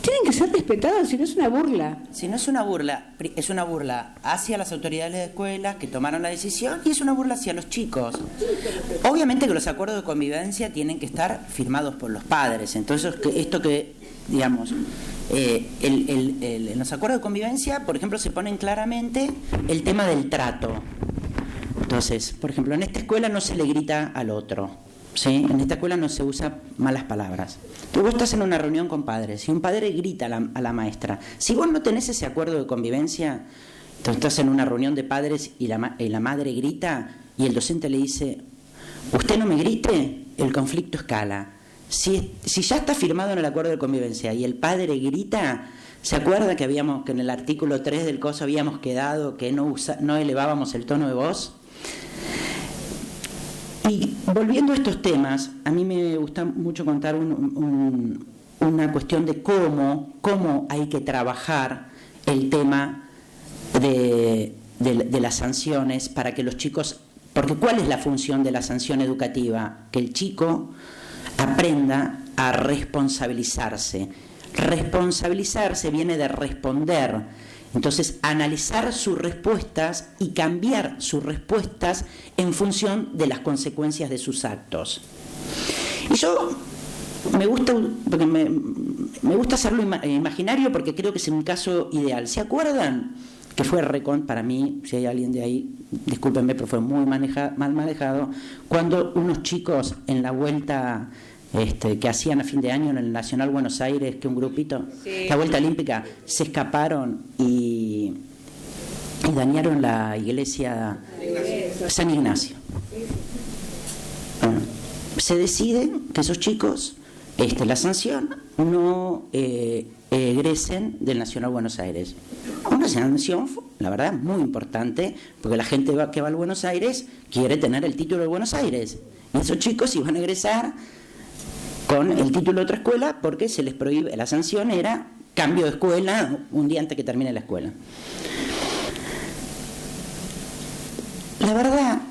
tienen que ser respetados, si no es una burla. Si no es una burla hacia las autoridades de la escuela que tomaron la decisión y es una burla hacia los chicos. Obviamente que los acuerdos de convivencia tienen que estar firmados por los padres. Entonces, digamos, en los acuerdos de convivencia, por ejemplo, se ponen claramente el tema del trato. Entonces, por ejemplo, en esta escuela no se le grita al otro. ¿Sí? En esta escuela no se usa malas palabras. Tú vos estás en una reunión con padres y un padre grita a la maestra. Si vos no tenés ese acuerdo de convivencia, entonces estás en una reunión de padres y la madre grita y el docente le dice, usted no me grite, el conflicto escala. Si ya está firmado en el acuerdo de convivencia y el padre grita, ¿se acuerda que en el artículo 3 del COSO habíamos quedado que no elevábamos el tono de voz? Y volviendo a estos temas, a mí me gusta mucho contar una cuestión de cómo hay que trabajar el tema de las sanciones para que los chicos, porque ¿cuál es la función de la sanción educativa? Que el chico aprenda a responsabilizarse. Responsabilizarse viene de responder. Entonces, analizar sus respuestas y cambiar sus respuestas en función de las consecuencias de sus actos. Y yo me gusta hacerlo imaginario porque creo que es un caso ideal. ¿Se acuerdan? Que fue para mí, si hay alguien de ahí, discúlpenme, pero fue muy mal manejado, cuando unos chicos en la vuelta que hacían a fin de año en el Nacional Buenos Aires, que un grupito, sí, la vuelta olímpica, se escaparon y dañaron la iglesia San Ignacio. Bueno, se decide que esos chicos la sanción, no egresen del Nacional Buenos Aires. Una sanción, la verdad, muy importante, porque la gente que va al Buenos Aires quiere tener el título de Buenos Aires. Y esos chicos iban a egresar con el título de otra escuela porque se les prohíbe. La sanción era cambio de escuela un día antes que termine la escuela. La verdad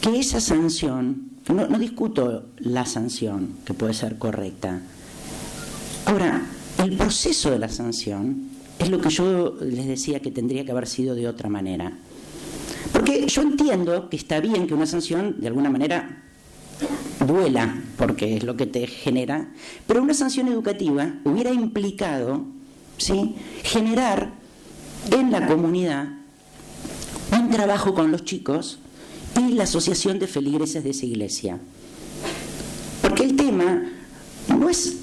que esa sanción, no discuto la sanción, que puede ser correcta. Ahora, el proceso de la sanción es lo que yo les decía que tendría que haber sido de otra manera. Porque yo entiendo que está bien que una sanción de alguna manera duela, porque es lo que te genera, pero una sanción educativa hubiera implicado, ¿sí?, generar en la comunidad un trabajo con los chicos y la asociación de feligreses de esa iglesia. Porque el tema no es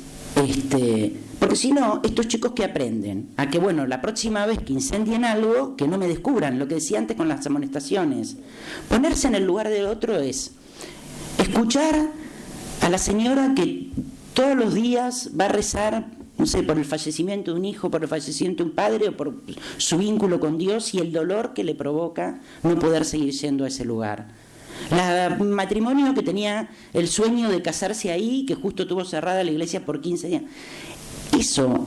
porque si no, estos chicos que aprenden a que, bueno, la próxima vez que incendien algo, que no me descubran, lo que decía antes con las amonestaciones. Ponerse en el lugar del otro es escuchar a la señora que todos los días va a rezar, no sé, por el fallecimiento de un hijo, por el fallecimiento de un padre, o por su vínculo con Dios y el dolor que le provoca no poder seguir yendo a ese lugar. El matrimonio que tenía el sueño de casarse ahí, que justo tuvo cerrada la iglesia por 15 días. Eso,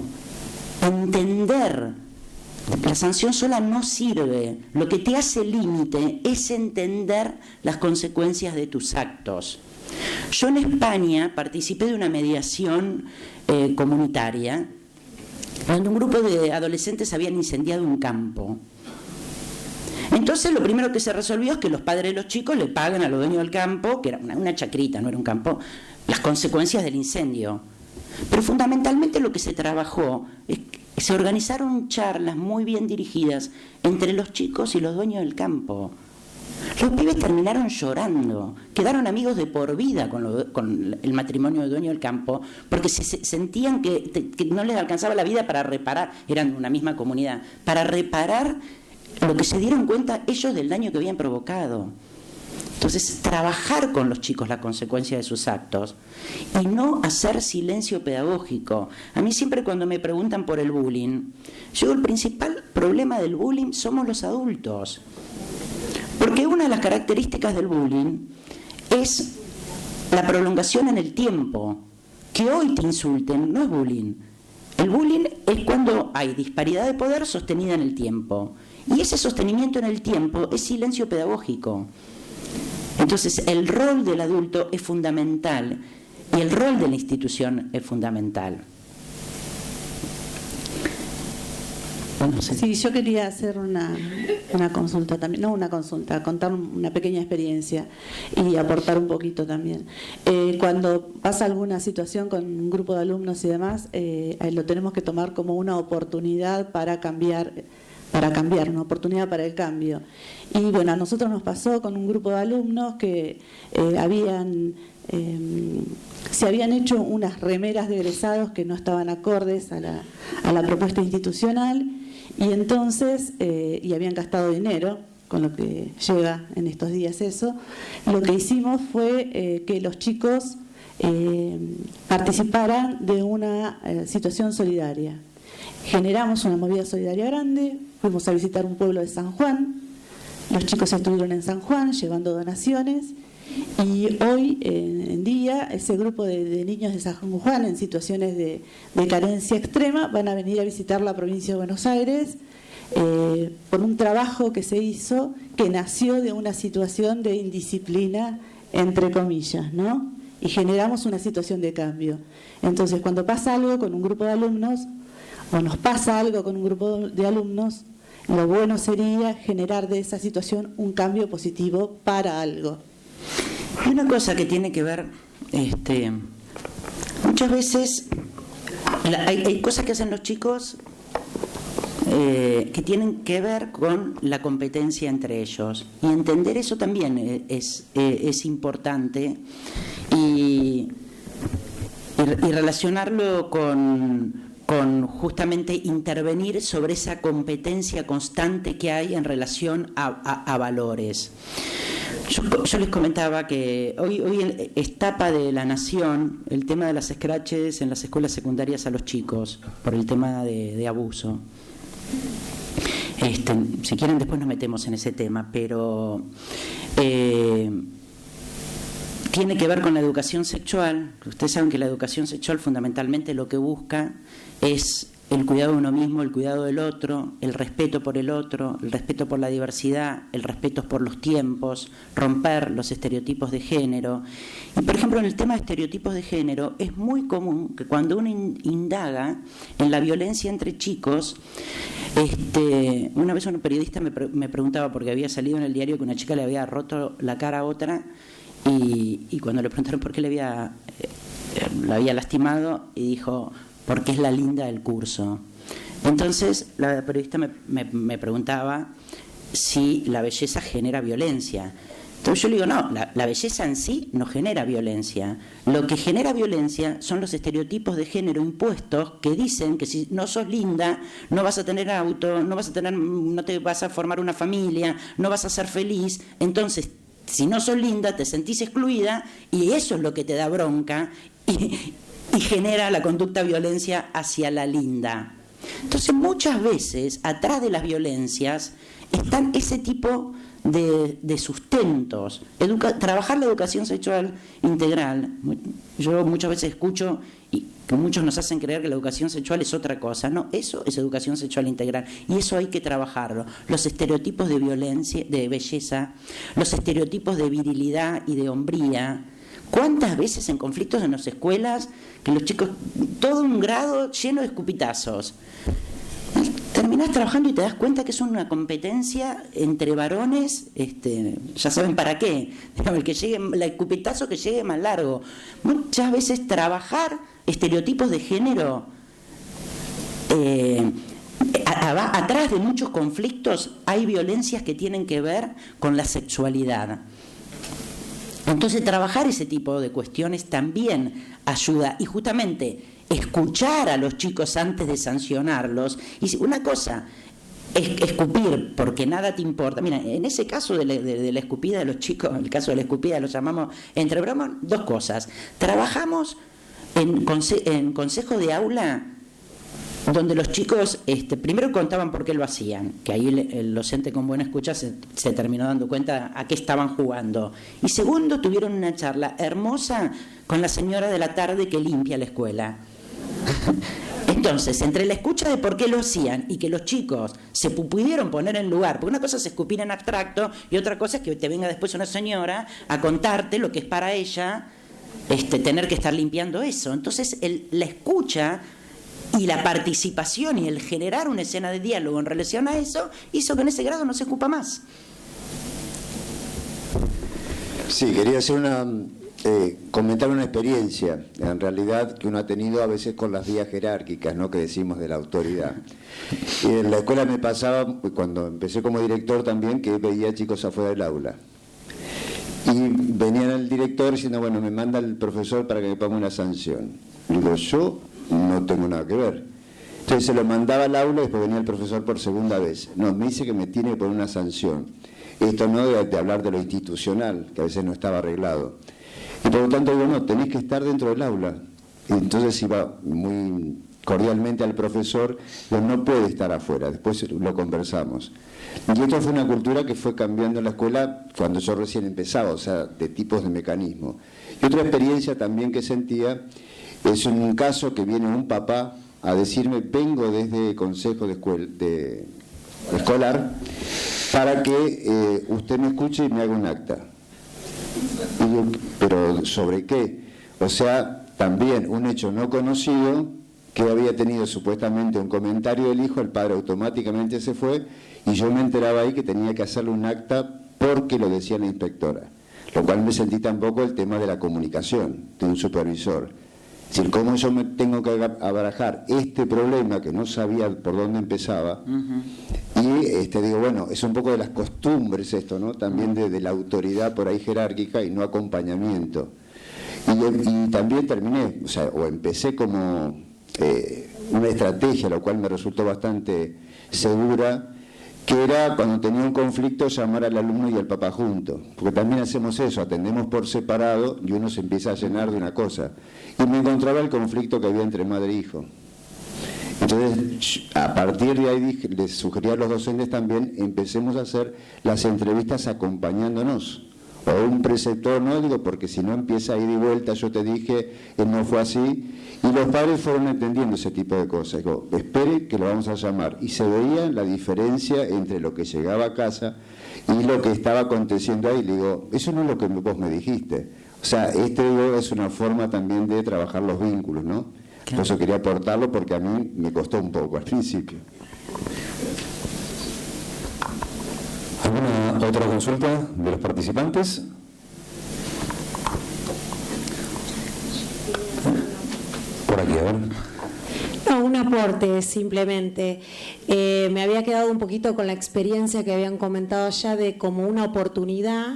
entender, la sanción sola no sirve. Lo que te hace límite es entender las consecuencias de tus actos. Yo en España participé de una mediación comunitaria, donde un grupo de adolescentes habían incendiado un campo. Entonces lo primero que se resolvió es que los padres de los chicos le paguen a los dueños del campo, que era una chacrita, no era un campo, las consecuencias del incendio. Pero fundamentalmente lo que se trabajó es que se organizaron charlas muy bien dirigidas entre los chicos y los dueños del campo. Los pibes terminaron llorando, quedaron amigos de por vida con el matrimonio del dueño del campo, porque se sentían que no les alcanzaba la vida para reparar, eran de una misma comunidad, para reparar lo que se dieron cuenta ellos del daño que habían provocado. Entonces, trabajar con los chicos la consecuencia de sus actos y no hacer silencio pedagógico. A mí siempre cuando me preguntan por el bullying, yo digo, el principal problema del bullying somos los adultos. Porque una de las características del bullying es la prolongación en el tiempo. Que hoy te insulten no es bullying. El bullying es cuando hay disparidad de poder sostenida en el tiempo. Y ese sostenimiento en el tiempo es silencio pedagógico. Entonces, el rol del adulto es fundamental y el rol de la institución es fundamental. Bueno, sí, yo quería hacer una consulta también, no una consulta, contar una pequeña experiencia y aportar un poquito también. Cuando pasa alguna situación con un grupo de alumnos y demás, lo tenemos que tomar como una oportunidad para cambiar, una oportunidad para el cambio. Y bueno, a nosotros nos pasó con un grupo de alumnos que se habían hecho unas remeras de egresados que no estaban acordes a la propuesta institucional y entonces, y habían gastado dinero, con lo que llega en estos días eso. Lo que hicimos fue que los chicos participaran de una situación solidaria. Generamos una movida solidaria grande, fuimos a visitar un pueblo de San Juan, los chicos estuvieron en San Juan llevando donaciones y hoy en día ese grupo de niños de San Juan en situaciones de carencia extrema van a venir a visitar la provincia de Buenos Aires por un trabajo que se hizo que nació de una situación de indisciplina, entre comillas, ¿no? Y generamos una situación de cambio. Entonces, cuando pasa algo con un grupo de alumnos, o nos pasa algo con un grupo de alumnos, lo bueno sería generar de esa situación un cambio positivo para algo. Hay una cosa que tiene que ver, muchas veces hay cosas que hacen los chicos que tienen que ver con la competencia entre ellos. Y entender eso también es importante y relacionarlo con justamente intervenir sobre esa competencia constante que hay en relación a valores. Yo les comentaba que hoy es tapa de La Nación el tema de las scratches en las escuelas secundarias a los chicos, por el tema de abuso. Si quieren después nos metemos en ese tema, pero tiene que ver con la educación sexual. Ustedes saben que la educación sexual fundamentalmente lo que busca es el cuidado de uno mismo, el cuidado del otro, el respeto por el otro, el respeto por la diversidad, el respeto por los tiempos, romper los estereotipos de género. Y por ejemplo, en el tema de estereotipos de género es muy común que cuando uno indaga en la violencia entre chicos, una vez un periodista me preguntaba, porque había salido en el diario que una chica le había roto la cara a otra, y cuando le preguntaron por qué la había lastimado, y dijo: porque es la linda del curso. Entonces la periodista me preguntaba si la belleza genera violencia. Entonces yo le digo: no, la belleza en sí no genera violencia. Lo que genera violencia son los estereotipos de género impuestos que dicen que si no sos linda no vas a tener auto, no te vas a formar una familia, no vas a ser feliz. Entonces, si no sos linda te sentís excluida, y eso es lo que te da bronca y genera la conducta violencia hacia la linda. Entonces muchas veces atrás de las violencias están ese tipo de sustentos. Trabajar la educación sexual integral. Yo muchas veces escucho y que muchos nos hacen creer que la educación sexual es otra cosa. No, eso es educación sexual integral, y eso hay que trabajarlo. Los estereotipos de violencia, de belleza, los estereotipos de virilidad y de hombría. ¿Cuántas veces en conflictos en las escuelas que los chicos, todo un grado lleno de escupitazos? Terminás trabajando y te das cuenta que es una competencia entre varones, ya saben para qué, el que llegue, el escupitazo que llegue más largo. Muchas veces trabajar estereotipos de género, atrás de muchos conflictos hay violencias que tienen que ver con la sexualidad. Entonces trabajar ese tipo de cuestiones también ayuda, y justamente escuchar a los chicos antes de sancionarlos. Y una cosa es escupir porque nada te importa. Mira, en ese caso de la escupida de los chicos, el caso de la escupida lo llamamos entre bromas, dos cosas. Trabajamos en consejo de aula donde los chicos primero contaban por qué lo hacían, que ahí el docente con buena escucha se terminó dando cuenta a qué estaban jugando. Y segundo, tuvieron una charla hermosa con la señora de la tarde que limpia la escuela. Entonces, entre la escucha de por qué lo hacían y que los chicos se pudieron poner en lugar, porque una cosa es escupir en abstracto y otra cosa es que te venga después una señora a contarte lo que es para ella tener que estar limpiando eso. Entonces, la escucha y la participación y el generar una escena de diálogo en relación a eso hizo que en ese grado no se escupa más. Sí, quería hacer comentar una experiencia, en realidad, que uno ha tenido a veces con las vías jerárquicas, ¿no?, que decimos de la autoridad. Y en la escuela me pasaba, cuando empecé como director también, que veía chicos afuera del aula. Y venían al director diciendo: bueno, me manda el profesor para que me ponga una sanción. Y digo: yo no tengo nada que ver. Entonces se lo mandaba al aula y después venía el profesor por segunda vez. No, me dice que me tiene que poner una sanción. Esto no de hablar de lo institucional, que a veces no estaba arreglado. Y por lo tanto digo: no, tenés que estar dentro del aula. Y entonces iba muy cordialmente al profesor: no puede estar afuera, después lo conversamos. Y esto fue una cultura que fue cambiando en la escuela cuando yo recién empezaba, o sea, de tipos de mecanismos. Y otra experiencia también que sentía es un caso que viene un papá a decirme: vengo desde el consejo de escolar para que usted me escuche y me haga un acta. Y yo: ¿pero sobre qué? O sea, también un hecho no conocido, que había tenido supuestamente un comentario del hijo, el padre automáticamente se fue, y yo me enteraba ahí que tenía que hacerle un acta porque lo decía la inspectora. Lo cual me sentí tampoco el tema de la comunicación de un supervisor. Es decir, cómo yo me tengo que abarajar este problema que no sabía por dónde empezaba. Y digo, bueno, es un poco de las costumbres esto, ¿no? También de la autoridad por ahí jerárquica y no acompañamiento. Y también terminé, o empecé como una estrategia, lo cual me resultó bastante segura, que era cuando tenía un conflicto llamar al alumno y al papá juntos, porque también hacemos eso, atendemos por separado y uno se empieza a llenar de una cosa. Y me encontraba el conflicto que había entre madre e hijo. Entonces, a partir de ahí les sugería a los docentes también, empecemos a hacer las entrevistas acompañándonos. O un preceptor, no digo, porque si no empieza a ir y vuelta, yo te dije, no fue así. Y los padres fueron entendiendo ese tipo de cosas. Digo, espere que lo vamos a llamar. Y se veía la diferencia entre lo que llegaba a casa y lo que estaba aconteciendo ahí. Le digo, eso no es lo que vos me dijiste. O sea, es una forma también de trabajar los vínculos, ¿no? Claro. Por eso quería aportarlo, porque a mí me costó un poco al principio. ¿Alguna otra consulta de los participantes? Por aquí, a ver. No, un aporte simplemente. Me había quedado un poquito con la experiencia que habían comentado ya de como una oportunidad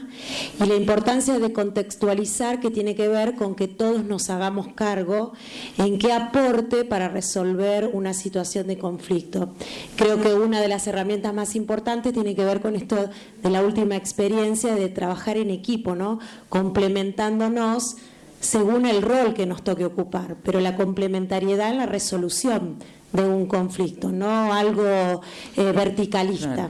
y la importancia de contextualizar, que tiene que ver con que todos nos hagamos cargo en qué aporte para resolver una situación de conflicto. Creo que una de las herramientas más importantes tiene que ver con esto de la última experiencia de trabajar en equipo, ¿no? Complementándonos según el rol que nos toque ocupar, pero la complementariedad en la resolución de un conflicto, no algo verticalista. Claro.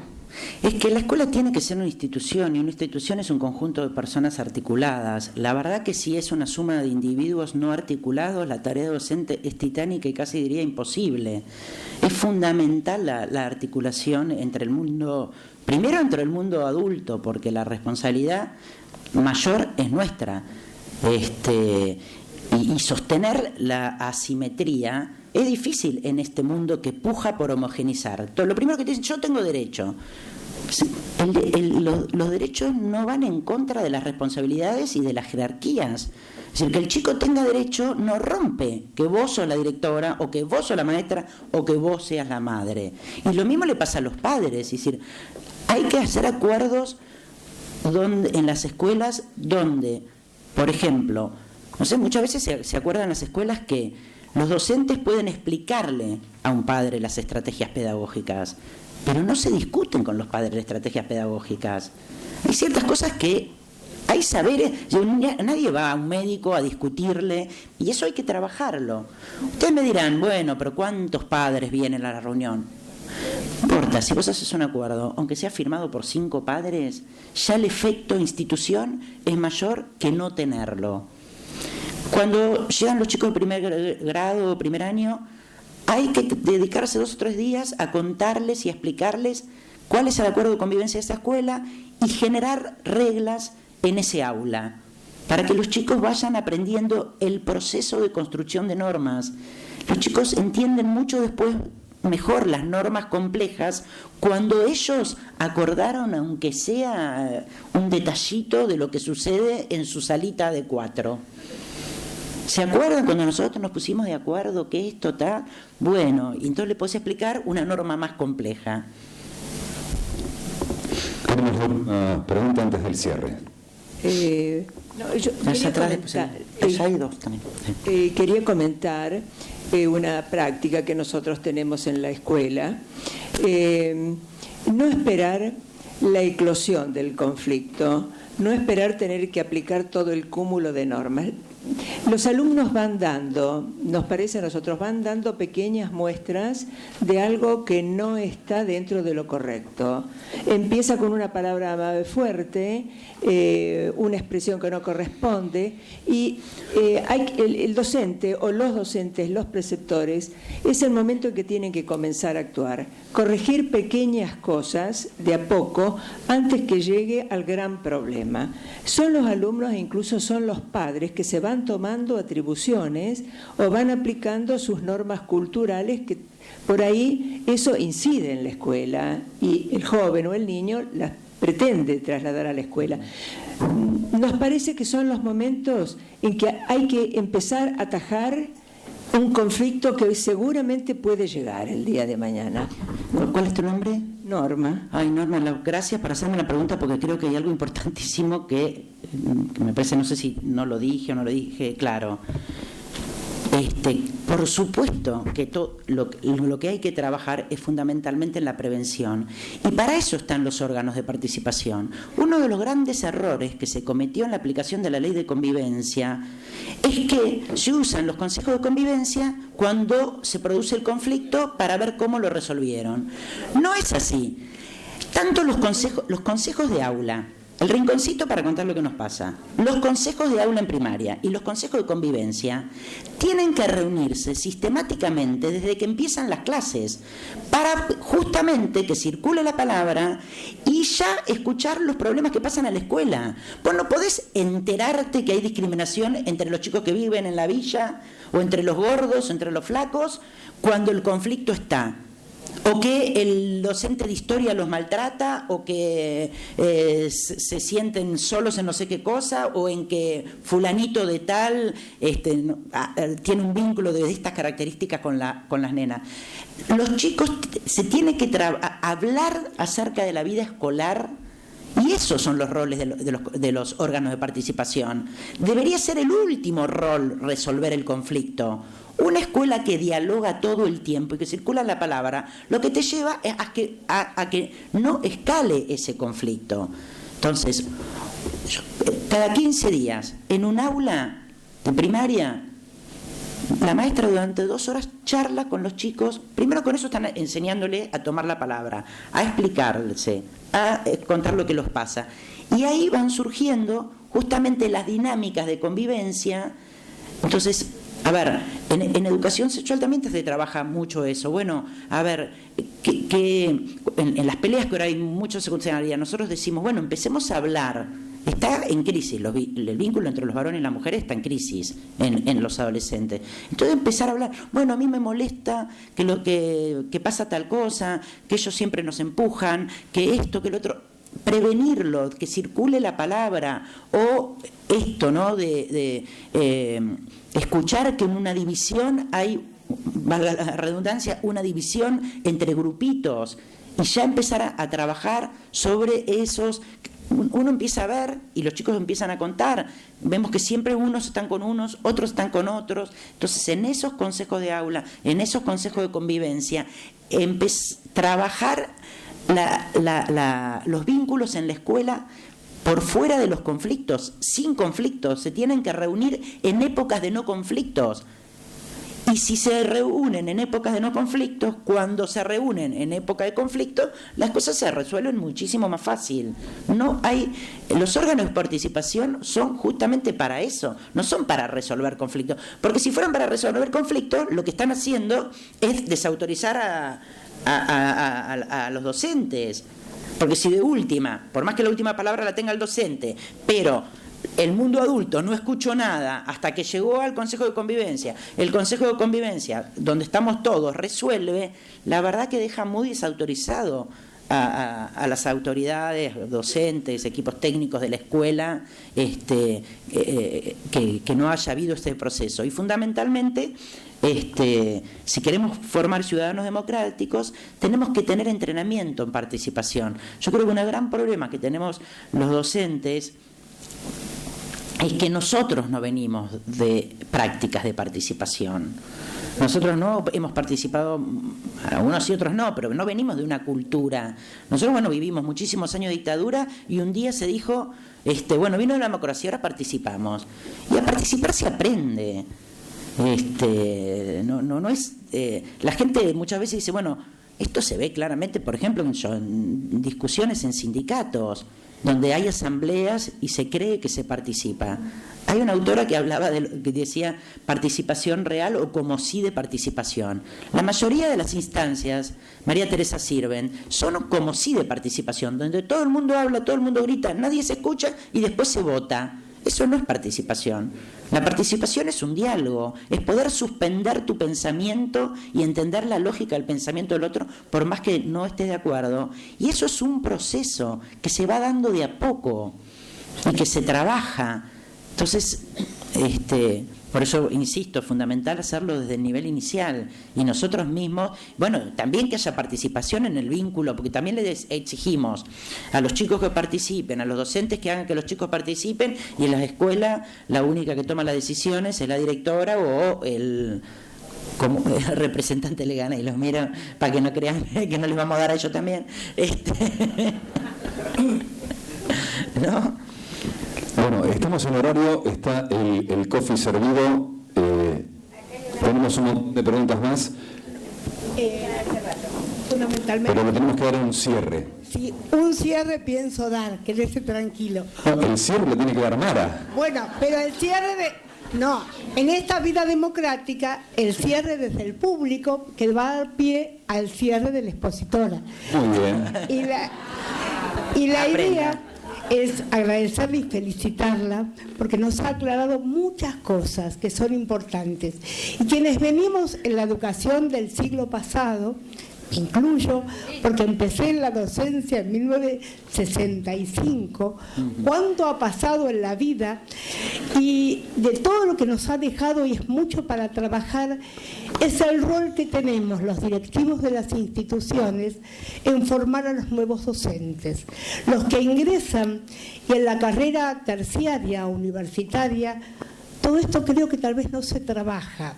Es que la escuela tiene que ser una institución, y una institución es un conjunto de personas articuladas. La verdad que si es una suma de individuos no articulados, la tarea docente es titánica y casi diría imposible. Es fundamental la articulación entre el mundo, primero entre el mundo adulto, porque la responsabilidad mayor es nuestra. Y sostener la asimetría es difícil en este mundo que puja por homogeneizar. Lo primero que te dicen, yo tengo derecho. Los derechos no van en contra de las responsabilidades y de las jerarquías. Es decir, que el chico tenga derecho no rompe que vos sos la directora, o que vos sos la maestra, o que vos seas la madre. Y lo mismo le pasa a los padres. Es decir, hay que hacer acuerdos en las escuelas donde, por ejemplo, no sé, muchas veces se acuerdan en las escuelas que los docentes pueden explicarle a un padre las estrategias pedagógicas, pero no se discuten con los padres las estrategias pedagógicas. Hay ciertas cosas que hay saberes, nadie va a un médico a discutirle, y eso hay que trabajarlo. Ustedes me dirán, bueno, pero ¿cuántos padres vienen a la reunión? No importa, si vos haces un acuerdo, aunque sea firmado por 5 padres, ya el efecto institución es mayor que no tenerlo. Cuando llegan los chicos de primer grado o primer año, hay que dedicarse 2 o 3 días a contarles y a explicarles cuál es el acuerdo de convivencia de esa escuela y generar reglas en ese aula, para que los chicos vayan aprendiendo el proceso de construcción de normas. Los chicos entienden mucho después mejor las normas complejas cuando ellos acordaron, aunque sea un detallito de lo que sucede en su salita de 4. ¿Se acuerdan cuando nosotros nos pusimos de acuerdo que esto está? Bueno, y entonces le podés explicar una norma más compleja. Tenemos una pregunta antes del cierre. Quería comentar una práctica que nosotros tenemos en la escuela. No esperar la eclosión del conflicto, no esperar tener que aplicar todo el cúmulo de normas. Los alumnos van dando, nos parece a nosotros, van dando pequeñas muestras de algo que no está dentro de lo correcto. Empieza con una palabra fuerte, una expresión que no corresponde, y el docente o los docentes, los preceptores, es el momento en que tienen que comenzar a actuar. Corregir pequeñas cosas de a poco antes que llegue al gran problema. Son los alumnos e incluso son los padres que se van tomando atribuciones o van aplicando sus normas culturales, que por ahí eso incide en la escuela y el joven o el niño las pretende trasladar a la escuela. Nos parece que son los momentos en que hay que empezar a atajar un conflicto que seguramente puede llegar el día de mañana. ¿Cuál es tu nombre? Norma. Ay, Norma, gracias por hacerme la pregunta, porque creo que hay algo importantísimo que me parece, no sé si no lo dije o no lo dije, claro. por supuesto que lo que hay que trabajar es fundamentalmente en la prevención, y para eso están los órganos de participación. Uno de los grandes errores que se cometió en la aplicación de la ley de convivencia es que se usan los consejos de convivencia cuando se produce el conflicto para ver cómo lo resolvieron. No es así. Tanto los consejos de aula, el rinconcito para contar lo que nos pasa, los consejos de aula en primaria y los consejos de convivencia tienen que reunirse sistemáticamente desde que empiezan las clases para justamente que circule la palabra y ya escuchar los problemas que pasan a la escuela. Vos no podés enterarte que hay discriminación entre los chicos que viven en la villa o entre los gordos o entre los flacos cuando el conflicto está. O que el docente de historia los maltrata, o que se sienten solos en no sé qué cosa, o en que fulanito de tal tiene un vínculo de estas características con las nenas. Los chicos se tiene que hablar acerca de la vida escolar, y esos son los roles de los órganos de participación. Debería ser el último rol resolver el conflicto. Una escuela que dialoga todo el tiempo y que circula la palabra, lo que te lleva es a que no escale ese conflicto. Entonces, cada 15 días, en un aula de primaria, la maestra durante 2 horas charla con los chicos. Primero, con eso están enseñándole a tomar la palabra, a explicarse, a contar lo que los pasa. Y ahí van surgiendo justamente las dinámicas de convivencia. Entonces, a ver, en educación sexual también se trabaja mucho eso. Bueno, a ver, en las peleas que ahora hay muchos secundarios, nosotros decimos, bueno, empecemos a hablar. Está en crisis, el vínculo entre los varones y las mujeres está en crisis en los adolescentes. Entonces empezar a hablar, bueno, a mí me molesta que pasa tal cosa, que ellos siempre nos empujan, que esto, que lo otro. Prevenirlo, que circule la palabra, o esto, ¿no? De escuchar que en una división hay, valga la redundancia, una división entre grupitos, y ya empezar a trabajar sobre esos. Uno empieza a ver y los chicos empiezan a contar, vemos que siempre unos están con unos, otros están con otros. Entonces, en esos consejos de aula, en esos consejos de convivencia, trabajar los vínculos en la escuela por fuera de los conflictos, sin conflictos. Se tienen que reunir en épocas de no conflictos. Y si se reúnen en épocas de no conflictos, cuando se reúnen en época de conflicto, las cosas se resuelven muchísimo más fácil. Los órganos de participación son justamente para eso, no son para resolver conflictos. Porque si fueran para resolver conflictos, lo que están haciendo es desautorizar a los docentes. Porque si de última, por más que la última palabra la tenga el docente, pero el mundo adulto no escuchó nada hasta que llegó al Consejo de Convivencia, el Consejo de Convivencia, donde estamos todos, resuelve, la verdad que deja muy desautorizado a las autoridades, docentes, equipos técnicos de la escuela, que no haya habido este proceso. Y fundamentalmente, si queremos formar ciudadanos democráticos, tenemos que tener entrenamiento en participación. Yo creo que un gran problema que tenemos los docentes es que nosotros no venimos de prácticas de participación. Nosotros no hemos participado, algunos y otros no, pero no venimos de una cultura. Nosotros, vivimos muchísimos años de dictadura y un día se dijo, vino la democracia, ahora participamos. Y a participar se aprende. No es... la gente muchas veces dice, esto se ve claramente, por ejemplo, en discusiones en sindicatos, donde hay asambleas y se cree que se participa. Hay una autora que hablaba que decía participación real o como sí de participación. La mayoría de las instancias, María Teresa Sirven, son como sí de participación, donde todo el mundo habla, todo el mundo grita, nadie se escucha y después se vota. Eso no es participación. La participación es un diálogo, es poder suspender tu pensamiento y entender la lógica del pensamiento del otro, por más que no estés de acuerdo. Y eso es un proceso que se va dando de a poco y que se trabaja. Entonces, por eso insisto, es fundamental hacerlo desde el nivel inicial, y nosotros mismos, también que haya participación en el vínculo, porque también les exigimos a los chicos que participen, a los docentes que hagan que los chicos participen, y en las escuelas la única que toma las decisiones es la directora o como representante le gana y los miro para que no crean que no les vamos a dar a ellos también. ¿No? Bueno, estamos en horario, está el coffee servido. Tenemos un montón de preguntas más. Fundamentalmente. Pero le tenemos que dar un cierre. Sí, un cierre pienso dar, quédese tranquilo. No, el cierre le tiene que dar Mara. Bueno, pero el cierre de... No, en esta vida democrática, el cierre desde el público que va a dar pie al cierre de la expositora. Muy bien. Y la idea es agradecerle y felicitarla porque nos ha aclarado muchas cosas que son importantes. Y quienes venimos en la educación del siglo pasado, incluyo, porque empecé en la docencia en 1965, cuánto ha pasado en la vida y de todo lo que nos ha dejado, y es mucho para trabajar, es el rol que tenemos los directivos de las instituciones en formar a los nuevos docentes, los que ingresan y en la carrera terciaria, universitaria. Todo esto creo que tal vez no se trabaja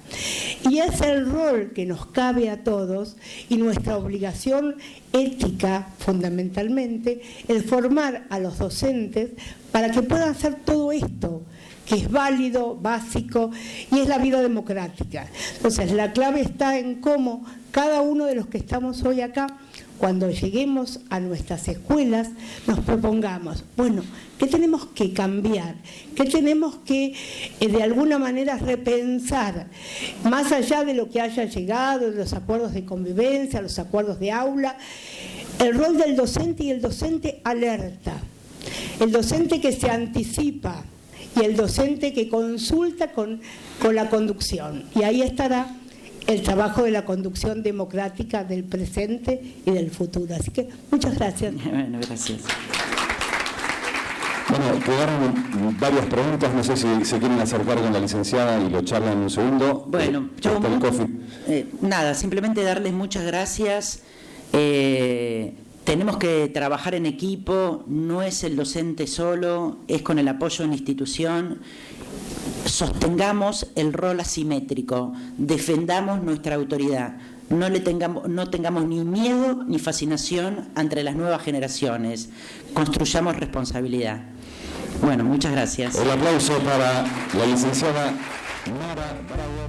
y es el rol que nos cabe a todos y nuestra obligación ética fundamentalmente el formar a los docentes para que puedan hacer todo esto que es válido, básico y es la vida democrática. Entonces la clave está en cómo cada uno de los que estamos hoy acá, cuando lleguemos a nuestras escuelas, nos propongamos, bueno, ¿qué tenemos que cambiar? ¿Qué tenemos que, de alguna manera, repensar? Más allá de lo que haya llegado, de los acuerdos de convivencia, los acuerdos de aula, el rol del docente y el docente alerta, el docente que se anticipa y el docente que consulta con la conducción. Y ahí estará el trabajo de la conducción democrática del presente y del futuro. Así que muchas gracias. Bueno, gracias. Bueno, quedaron varias preguntas, no sé si se quieren acercar con la licenciada y lo charlan en un segundo. Bueno, está el coffee. Nada, simplemente darles muchas gracias. Tenemos que trabajar en equipo, no es el docente solo, es con el apoyo de una institución. Sostengamos el rol asimétrico, defendamos nuestra autoridad, no tengamos ni miedo ni fascinación ante las nuevas generaciones, construyamos responsabilidad. Bueno, muchas gracias. El aplauso para la licenciada Mara Bravo.